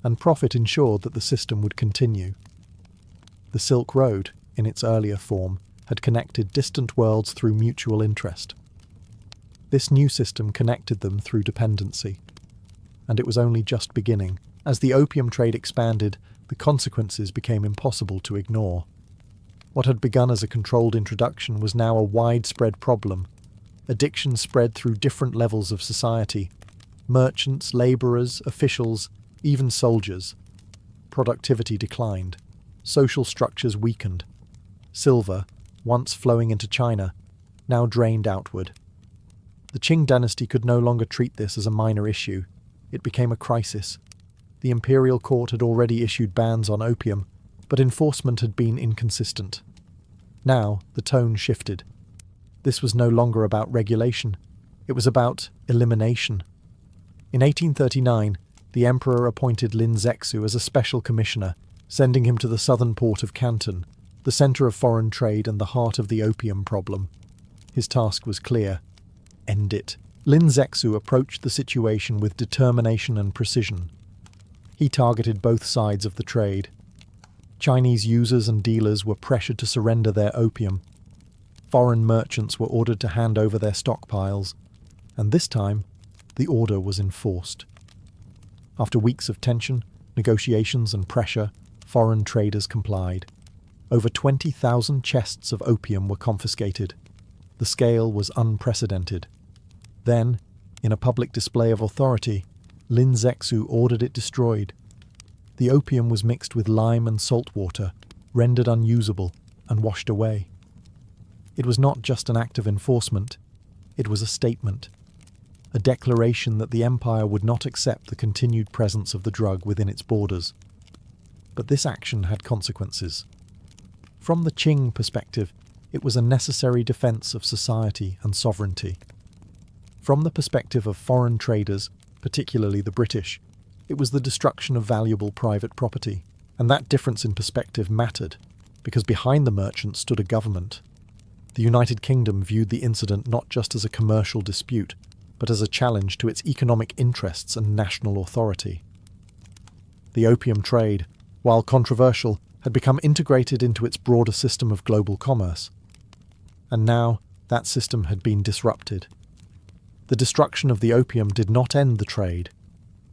And profit ensured that the system would continue. The Silk Road, in its earlier form, had connected distant worlds through mutual interest. This new system connected them through dependency. And it was only just beginning. As the opium trade expanded, the consequences became impossible to ignore. What had begun as a controlled introduction was now a widespread problem. Addiction spread through different levels of society. Merchants, labourers, officials, even soldiers. Productivity declined. Social structures weakened. Silver, once flowing into China, now drained outward. The Qing dynasty could no longer treat this as a minor issue. It became a crisis. The imperial court had already issued bans on opium, but enforcement had been inconsistent. Now, the tone shifted. This was no longer about regulation. It was about elimination. In 1839, the emperor appointed Lin Zexu as a special commissioner, sending him to the southern port of Canton, the centre of foreign trade and the heart of the opium problem. His task was clear: end it. Lin Zexu approached the situation with determination and precision. He targeted both sides of the trade. Chinese users and dealers were pressured to surrender their opium. Foreign merchants were ordered to hand over their stockpiles, and this time, the order was enforced. After weeks of tension, negotiations and pressure, foreign traders complied. Over 20,000 chests of opium were confiscated. The scale was unprecedented. Then, in a public display of authority, Lin Zexu ordered it destroyed. The opium was mixed with lime and salt water, rendered unusable, and washed away. It was not just an act of enforcement, it was a statement. A declaration that the empire would not accept the continued presence of the drug within its borders. But this action had consequences. From the Qing perspective, it was a necessary defense of society and sovereignty. From the perspective of foreign traders, particularly the British, it was the destruction of valuable private property. And that difference in perspective mattered, because behind the merchant stood a government. The United Kingdom viewed the incident not just as a commercial dispute, but as a challenge to its economic interests and national authority. The opium trade, while controversial, had become integrated into its broader system of global commerce. And now, that system had been disrupted. The destruction of the opium did not end the trade.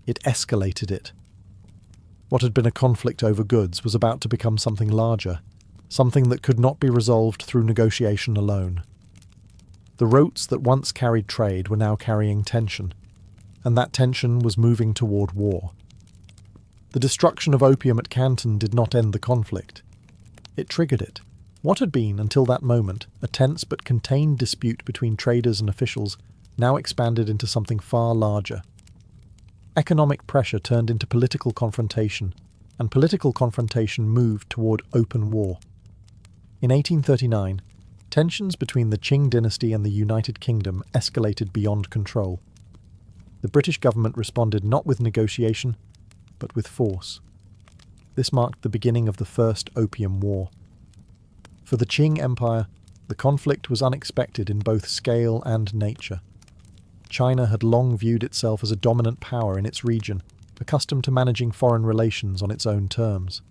It escalated it. What had been a conflict over goods was about to become something larger, something that could not be resolved through negotiation alone. The routes that once carried trade were now carrying tension, and that tension was moving toward war. The destruction of opium at Canton did not end the conflict. It triggered it. What had been, until that moment, a tense but contained dispute between traders and officials now expanded into something far larger. Economic pressure turned into political confrontation, and political confrontation moved toward open war. In 1839, tensions between the Qing dynasty and the United Kingdom escalated beyond control. The British government responded not with negotiation, but with force. This marked the beginning of the First Opium War. For the Qing Empire, the conflict was unexpected in both scale and nature. China had long viewed itself as a dominant power in its region, accustomed to managing foreign relations on its own terms.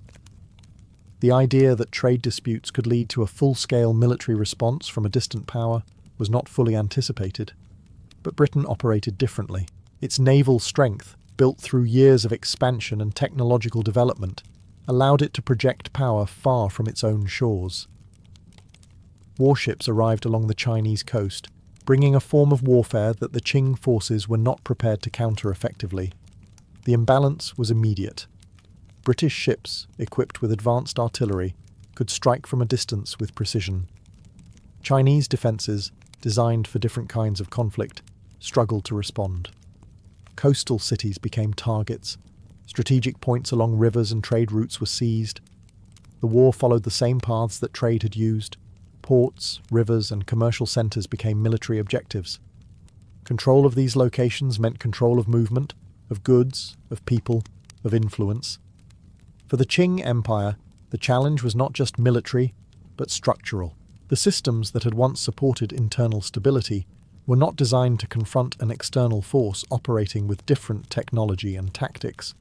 The idea that trade disputes could lead to a full-scale military response from a distant power was not fully anticipated. But Britain operated differently. Its naval strength, built through years of expansion and technological development, allowed it to project power far from its own shores. Warships arrived along the Chinese coast, bringing a form of warfare that the Qing forces were not prepared to counter effectively. The imbalance was immediate. British ships, equipped with advanced artillery, could strike from a distance with precision. Chinese defences, designed for different kinds of conflict, struggled to respond. Coastal cities became targets. Strategic points along rivers and trade routes were seized. The war followed the same paths that trade had used. Ports, rivers, and commercial centres became military objectives. Control of these locations meant control of movement, of goods, of people, of influence. For the Qing Empire, the challenge was not just military, but structural. The systems that had once supported internal stability were not designed to confront an external force operating with different technology and tactics.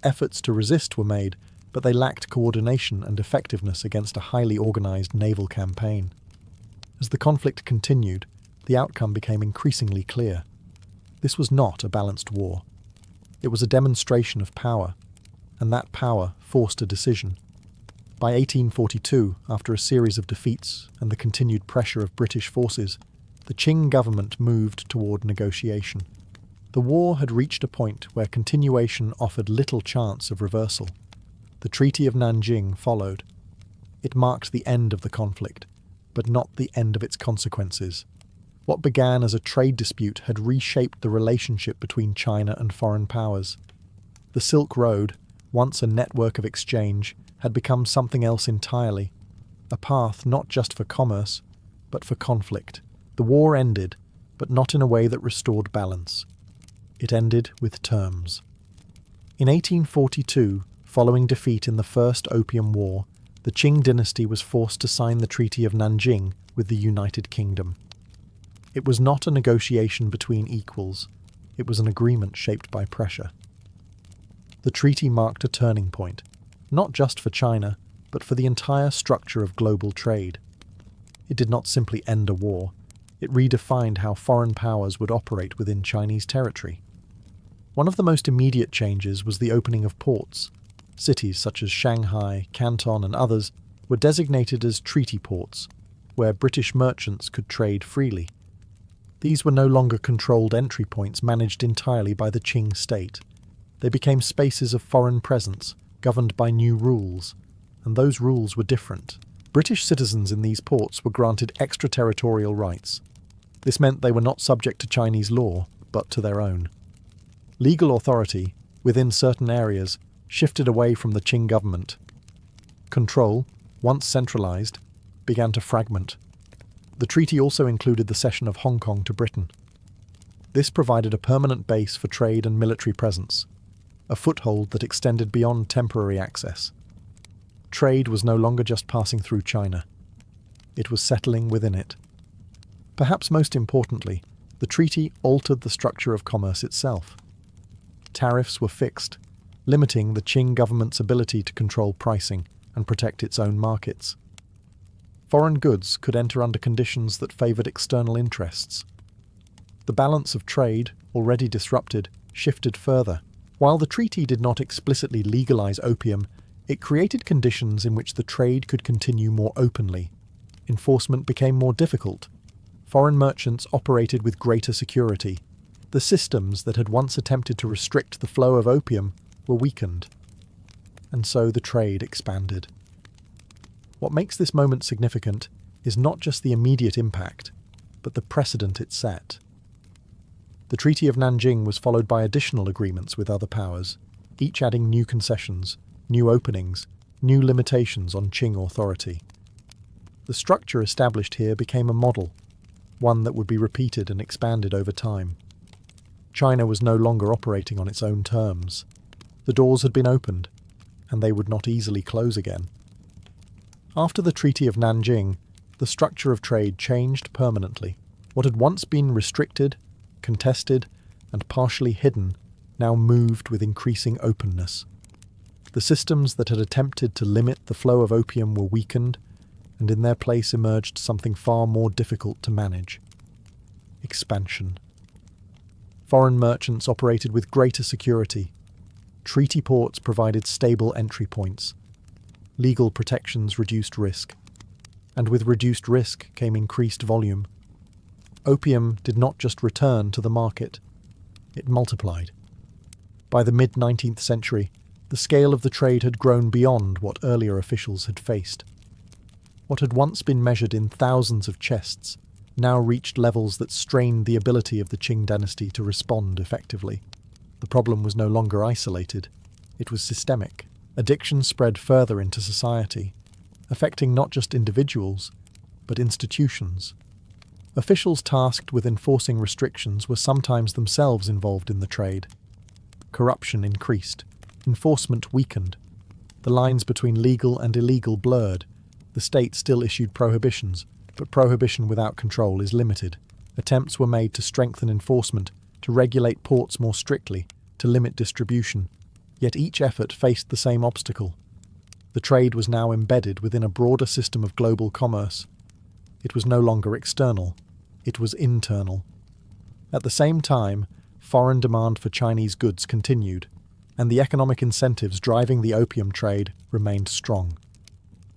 Efforts to resist were made, but they lacked coordination and effectiveness against a highly organised naval campaign. As the conflict continued, the outcome became increasingly clear. This was not a balanced war. It was a demonstration of power, and that power forced a decision. By 1842, after a series of defeats and the continued pressure of British forces, the Qing government moved toward negotiation. The war had reached a point where continuation offered little chance of reversal. The Treaty of Nanjing followed. It marked the end of the conflict, but not the end of its consequences. What began as a trade dispute had reshaped the relationship between China and foreign powers. The Silk Road, once a network of exchange, had become something else entirely, a path not just for commerce, but for conflict. The war ended, but not in a way that restored balance. It ended with terms. In 1842, following defeat in the First Opium War, the Qing dynasty was forced to sign the Treaty of Nanjing with the United Kingdom. It was not a negotiation between equals, it was an agreement shaped by pressure. The treaty marked a turning point, not just for China, but for the entire structure of global trade. It did not simply end a war, it redefined how foreign powers would operate within Chinese territory. One of the most immediate changes was the opening of ports. Cities such as Shanghai, Canton, and others were designated as treaty ports, where British merchants could trade freely. These were no longer controlled entry points managed entirely by the Qing state. They became spaces of foreign presence, governed by new rules, and those rules were different. British citizens in these ports were granted extraterritorial rights. This meant they were not subject to Chinese law, but to their own. Legal authority, within certain areas, shifted away from the Qing government. Control, once centralized, began to fragment. The treaty also included the cession of Hong Kong to Britain. This provided a permanent base for trade and military presence, a foothold that extended beyond temporary access. Trade was no longer just passing through China. It was settling within it. Perhaps most importantly, the treaty altered the structure of commerce itself. Tariffs were fixed, limiting the Qing government's ability to control pricing and protect its own markets. Foreign goods could enter under conditions that favored external interests. The balance of trade, already disrupted, shifted further. While the treaty did not explicitly legalize opium, it created conditions in which the trade could continue more openly. Enforcement became more difficult. Foreign merchants operated with greater security. The systems that had once attempted to restrict the flow of opium were weakened. And so the trade expanded. What makes this moment significant is not just the immediate impact, but the precedent it set. The Treaty of Nanjing was followed by additional agreements with other powers, each adding new concessions, new openings, new limitations on Qing authority. The structure established here became a model, one that would be repeated and expanded over time. China was no longer operating on its own terms. The doors had been opened, and they would not easily close again. After the Treaty of Nanjing, the structure of trade changed permanently. What had once been restricted, contested, and partially hidden now moved with increasing openness. The systems that had attempted to limit the flow of opium were weakened, and in their place emerged something far more difficult to manage: expansion. Foreign merchants operated with greater security. Treaty ports provided stable entry points. Legal protections reduced risk. And with reduced risk came increased volume. Opium did not just return to the market, it multiplied. By the mid-19th century, the scale of the trade had grown beyond what earlier officials had faced. What had once been measured in thousands of chests now reached levels that strained the ability of the Qing dynasty to respond effectively. The problem was no longer isolated, it was systemic. Addiction spread further into society, affecting not just individuals, but institutions. Officials tasked with enforcing restrictions were sometimes themselves involved in the trade. Corruption increased, enforcement weakened. The lines between legal and illegal blurred. The state still issued prohibitions, but prohibition without control is limited. Attempts were made to strengthen enforcement, to regulate ports more strictly, to limit distribution. Yet each effort faced the same obstacle. The trade was now embedded within a broader system of global commerce. It was no longer external, it was internal. At the same time, foreign demand for Chinese goods continued, and the economic incentives driving the opium trade remained strong.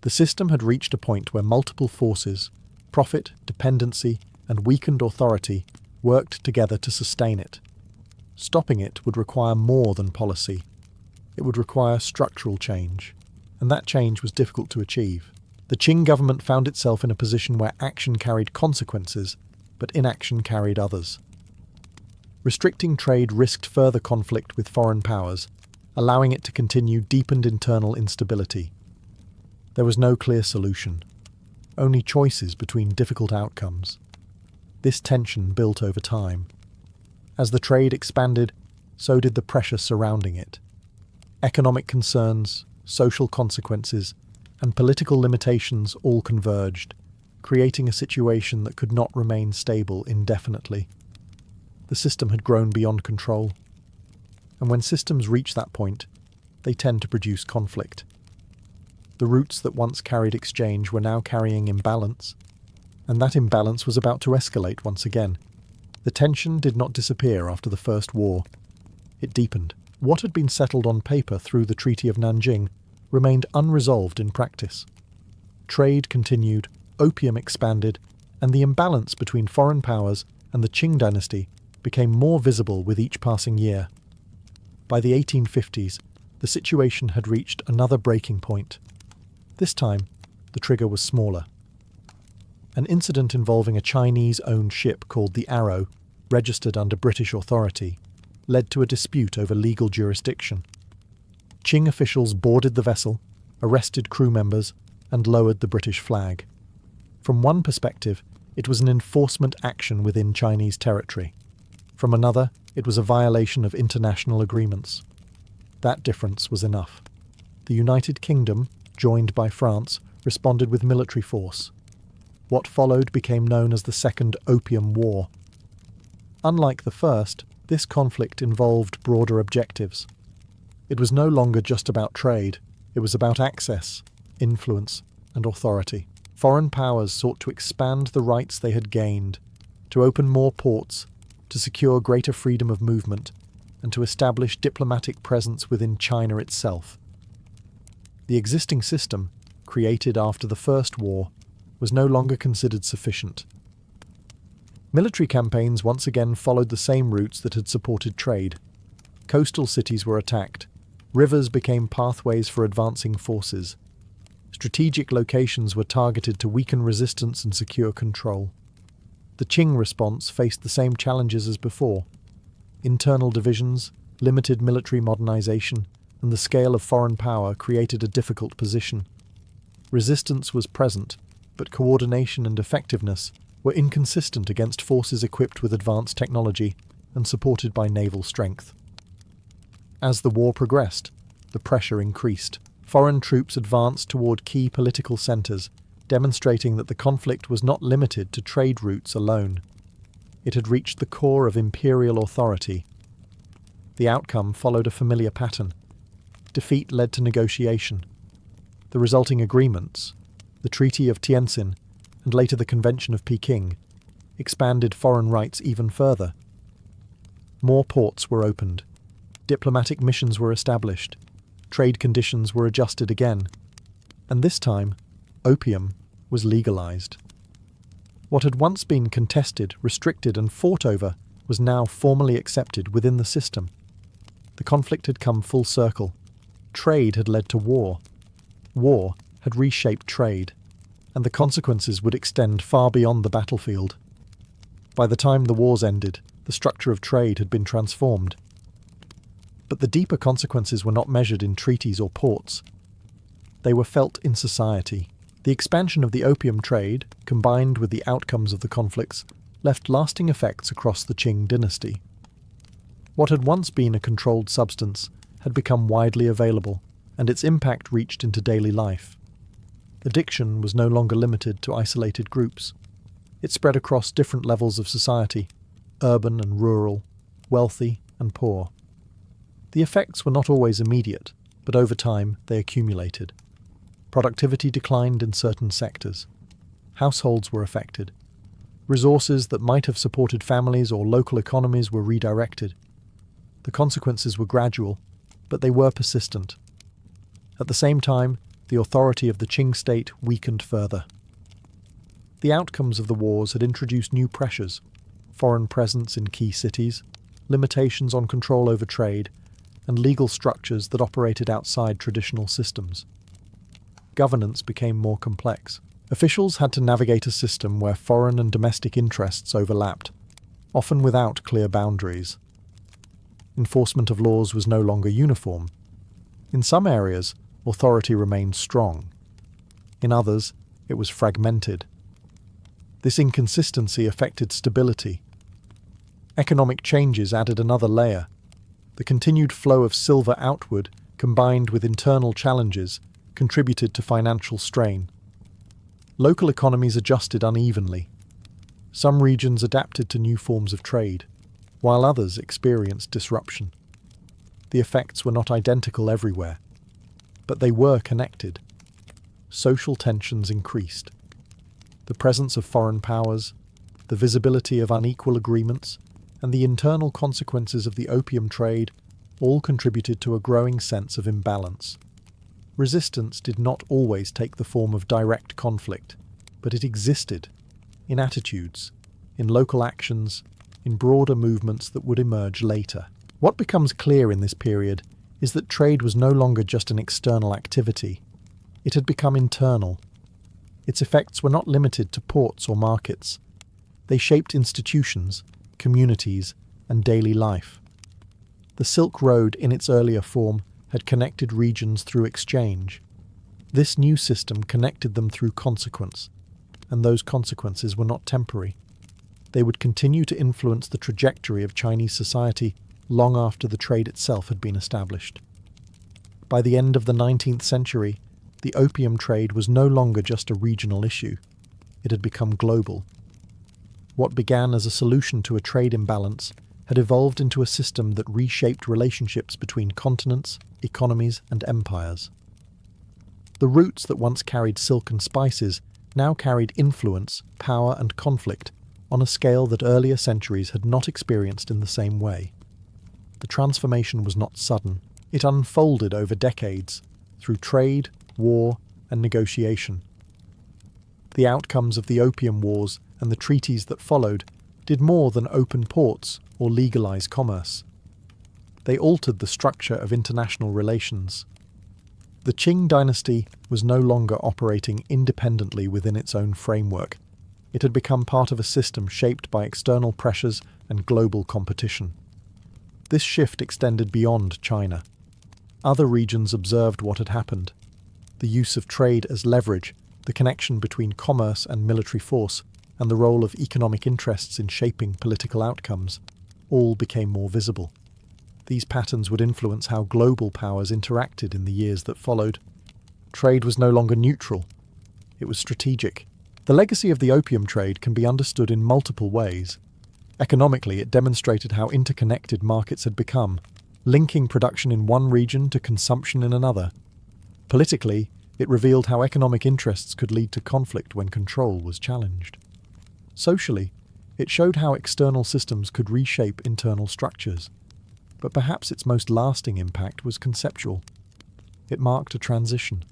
The system had reached a point where multiple forces, profit, dependency, and weakened authority, worked together to sustain it. Stopping it would require more than policy. It would require structural change, and that change was difficult to achieve. The Qing government found itself in a position where action carried consequences, but inaction carried others. Restricting trade risked further conflict with foreign powers, allowing it to continue deepened internal instability. There was no clear solution, only choices between difficult outcomes. This tension built over time. As the trade expanded, so did the pressure surrounding it. Economic concerns, social consequences, and political limitations all converged, creating a situation that could not remain stable indefinitely. The system had grown beyond control, and when systems reach that point, they tend to produce conflict. The routes that once carried exchange were now carrying imbalance, and that imbalance was about to escalate once again. The tension did not disappear after the First War. It deepened. What had been settled on paper through the Treaty of Nanjing remained unresolved in practice. Trade continued, opium expanded, and the imbalance between foreign powers and the Qing dynasty became more visible with each passing year. By the 1850s, the situation had reached another breaking point. This time, the trigger was smaller. An incident involving a Chinese-owned ship called the Arrow, registered under British authority, led to a dispute over legal jurisdiction. Qing officials boarded the vessel, arrested crew members, and lowered the British flag. From one perspective, it was an enforcement action within Chinese territory. From another, it was a violation of international agreements. That difference was enough. The United Kingdom, joined by France, responded with military force. What followed became known as the Second Opium War. Unlike the first, this conflict involved broader objectives. It was no longer just about trade, it was about access, influence, and authority. Foreign powers sought to expand the rights they had gained, to open more ports, to secure greater freedom of movement, and to establish diplomatic presence within China itself. The existing system, created after the First War, was no longer considered sufficient. Military campaigns once again followed the same routes that had supported trade. Coastal cities were attacked. Rivers became pathways for advancing forces. Strategic locations were targeted to weaken resistance and secure control. The Qing response faced the same challenges as before. Internal divisions, limited military modernization, and the scale of foreign power created a difficult position. Resistance was present, but coordination and effectiveness were inconsistent against forces equipped with advanced technology and supported by naval strength. As the war progressed, the pressure increased. Foreign troops advanced toward key political centers, demonstrating that the conflict was not limited to trade routes alone. It had reached the core of imperial authority. The outcome followed a familiar pattern. Defeat led to negotiation. The resulting agreements, the Treaty of Tientsin, and later the Convention of Peking, expanded foreign rights even further. More ports were opened. Diplomatic missions were established. Trade conditions were adjusted again. And this time, opium was legalized. What had once been contested, restricted, and fought over was now formally accepted within the system. The conflict had come full circle. Trade had led to war. War had reshaped trade, and the consequences would extend far beyond the battlefield. By the time the wars ended, the structure of trade had been transformed. But the deeper consequences were not measured in treaties or ports. They were felt in society. The expansion of the opium trade, combined with the outcomes of the conflicts, left lasting effects across the Qing dynasty. What had once been a controlled substance had become widely available, and its impact reached into daily life. Addiction was no longer limited to isolated groups. It spread across different levels of society, urban and rural, wealthy and poor. The effects were not always immediate, but over time they accumulated. Productivity declined in certain sectors. Households were affected. Resources that might have supported families or local economies were redirected. The consequences were gradual, but they were persistent. At the same time, the authority of the Qing state weakened further. The outcomes of the wars had introduced new pressures: foreign presence in key cities, limitations on control over trade, and legal structures that operated outside traditional systems. Governance became more complex. Officials had to navigate a system where foreign and domestic interests overlapped, often without clear boundaries. Enforcement of laws was no longer uniform. In some areas, authority remained strong. In others, it was fragmented. This inconsistency affected stability. Economic changes added another layer. The continued flow of silver outward, combined with internal challenges, contributed to financial strain. Local economies adjusted unevenly. Some regions adapted to new forms of trade, while others experienced disruption. The effects were not identical everywhere, but they were connected. Social tensions increased. The presence of foreign powers, the visibility of unequal agreements, and the internal consequences of the opium trade all contributed to a growing sense of imbalance. Resistance did not always take the form of direct conflict, but it existed in attitudes, in local actions, in broader movements that would emerge later. What becomes clear in this period is that trade was no longer just an external activity. It had become internal. Its effects were not limited to ports or markets. They shaped institutions, communities, and daily life. The Silk Road, in its earlier form, had connected regions through exchange. This new system connected them through consequence, and those consequences were not temporary. They would continue to influence the trajectory of Chinese society long after the trade itself had been established. By the end of the 19th century, the opium trade was no longer just a regional issue. It had become global. What began as a solution to a trade imbalance had evolved into a system that reshaped relationships between continents, economies, and empires. The routes that once carried silk and spices now carried influence, power, and conflict on a scale that earlier centuries had not experienced in the same way. The transformation was not sudden. It unfolded over decades, through trade, war, and negotiation. The outcomes of the Opium Wars and the treaties that followed did more than open ports or legalize commerce. They altered the structure of international relations. The Qing dynasty was no longer operating independently within its own framework. It had become part of a system shaped by external pressures and global competition. This shift extended beyond China. Other regions observed what had happened. The use of trade as leverage, the connection between commerce and military force, and the role of economic interests in shaping political outcomes, all became more visible. These patterns would influence how global powers interacted in the years that followed. Trade was no longer neutral. It was strategic. The legacy of the opium trade can be understood in multiple ways. Economically, it demonstrated how interconnected markets had become, linking production in one region to consumption in another. Politically, it revealed how economic interests could lead to conflict when control was challenged. Socially, it showed how external systems could reshape internal structures. But perhaps its most lasting impact was conceptual. It marked a transition.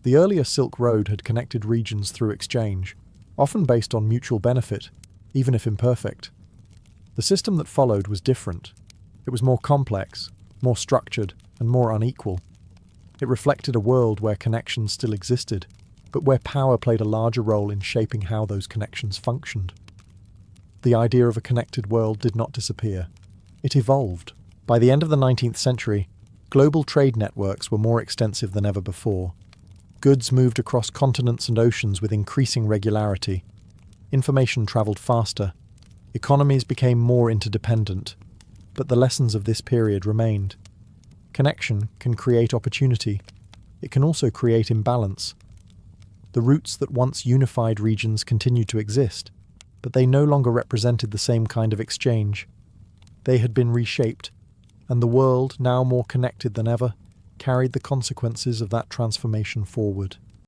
The earlier Silk Road had connected regions through exchange, often based on mutual benefit, even if imperfect. The system that followed was different. It was more complex, more structured, and more unequal. It reflected a world where connections still existed, but where power played a larger role in shaping how those connections functioned. The idea of a connected world did not disappear. It evolved. By the end of the 19th century, global trade networks were more extensive than ever before. Goods moved across continents and oceans with increasing regularity. Information traveled faster. Economies became more interdependent. But the lessons of this period remained. Connection can create opportunity. It can also create imbalance. The routes that once unified regions continued to exist, but they no longer represented the same kind of exchange. They had been reshaped, and the world, now more connected than ever, carried the consequences of that transformation forward.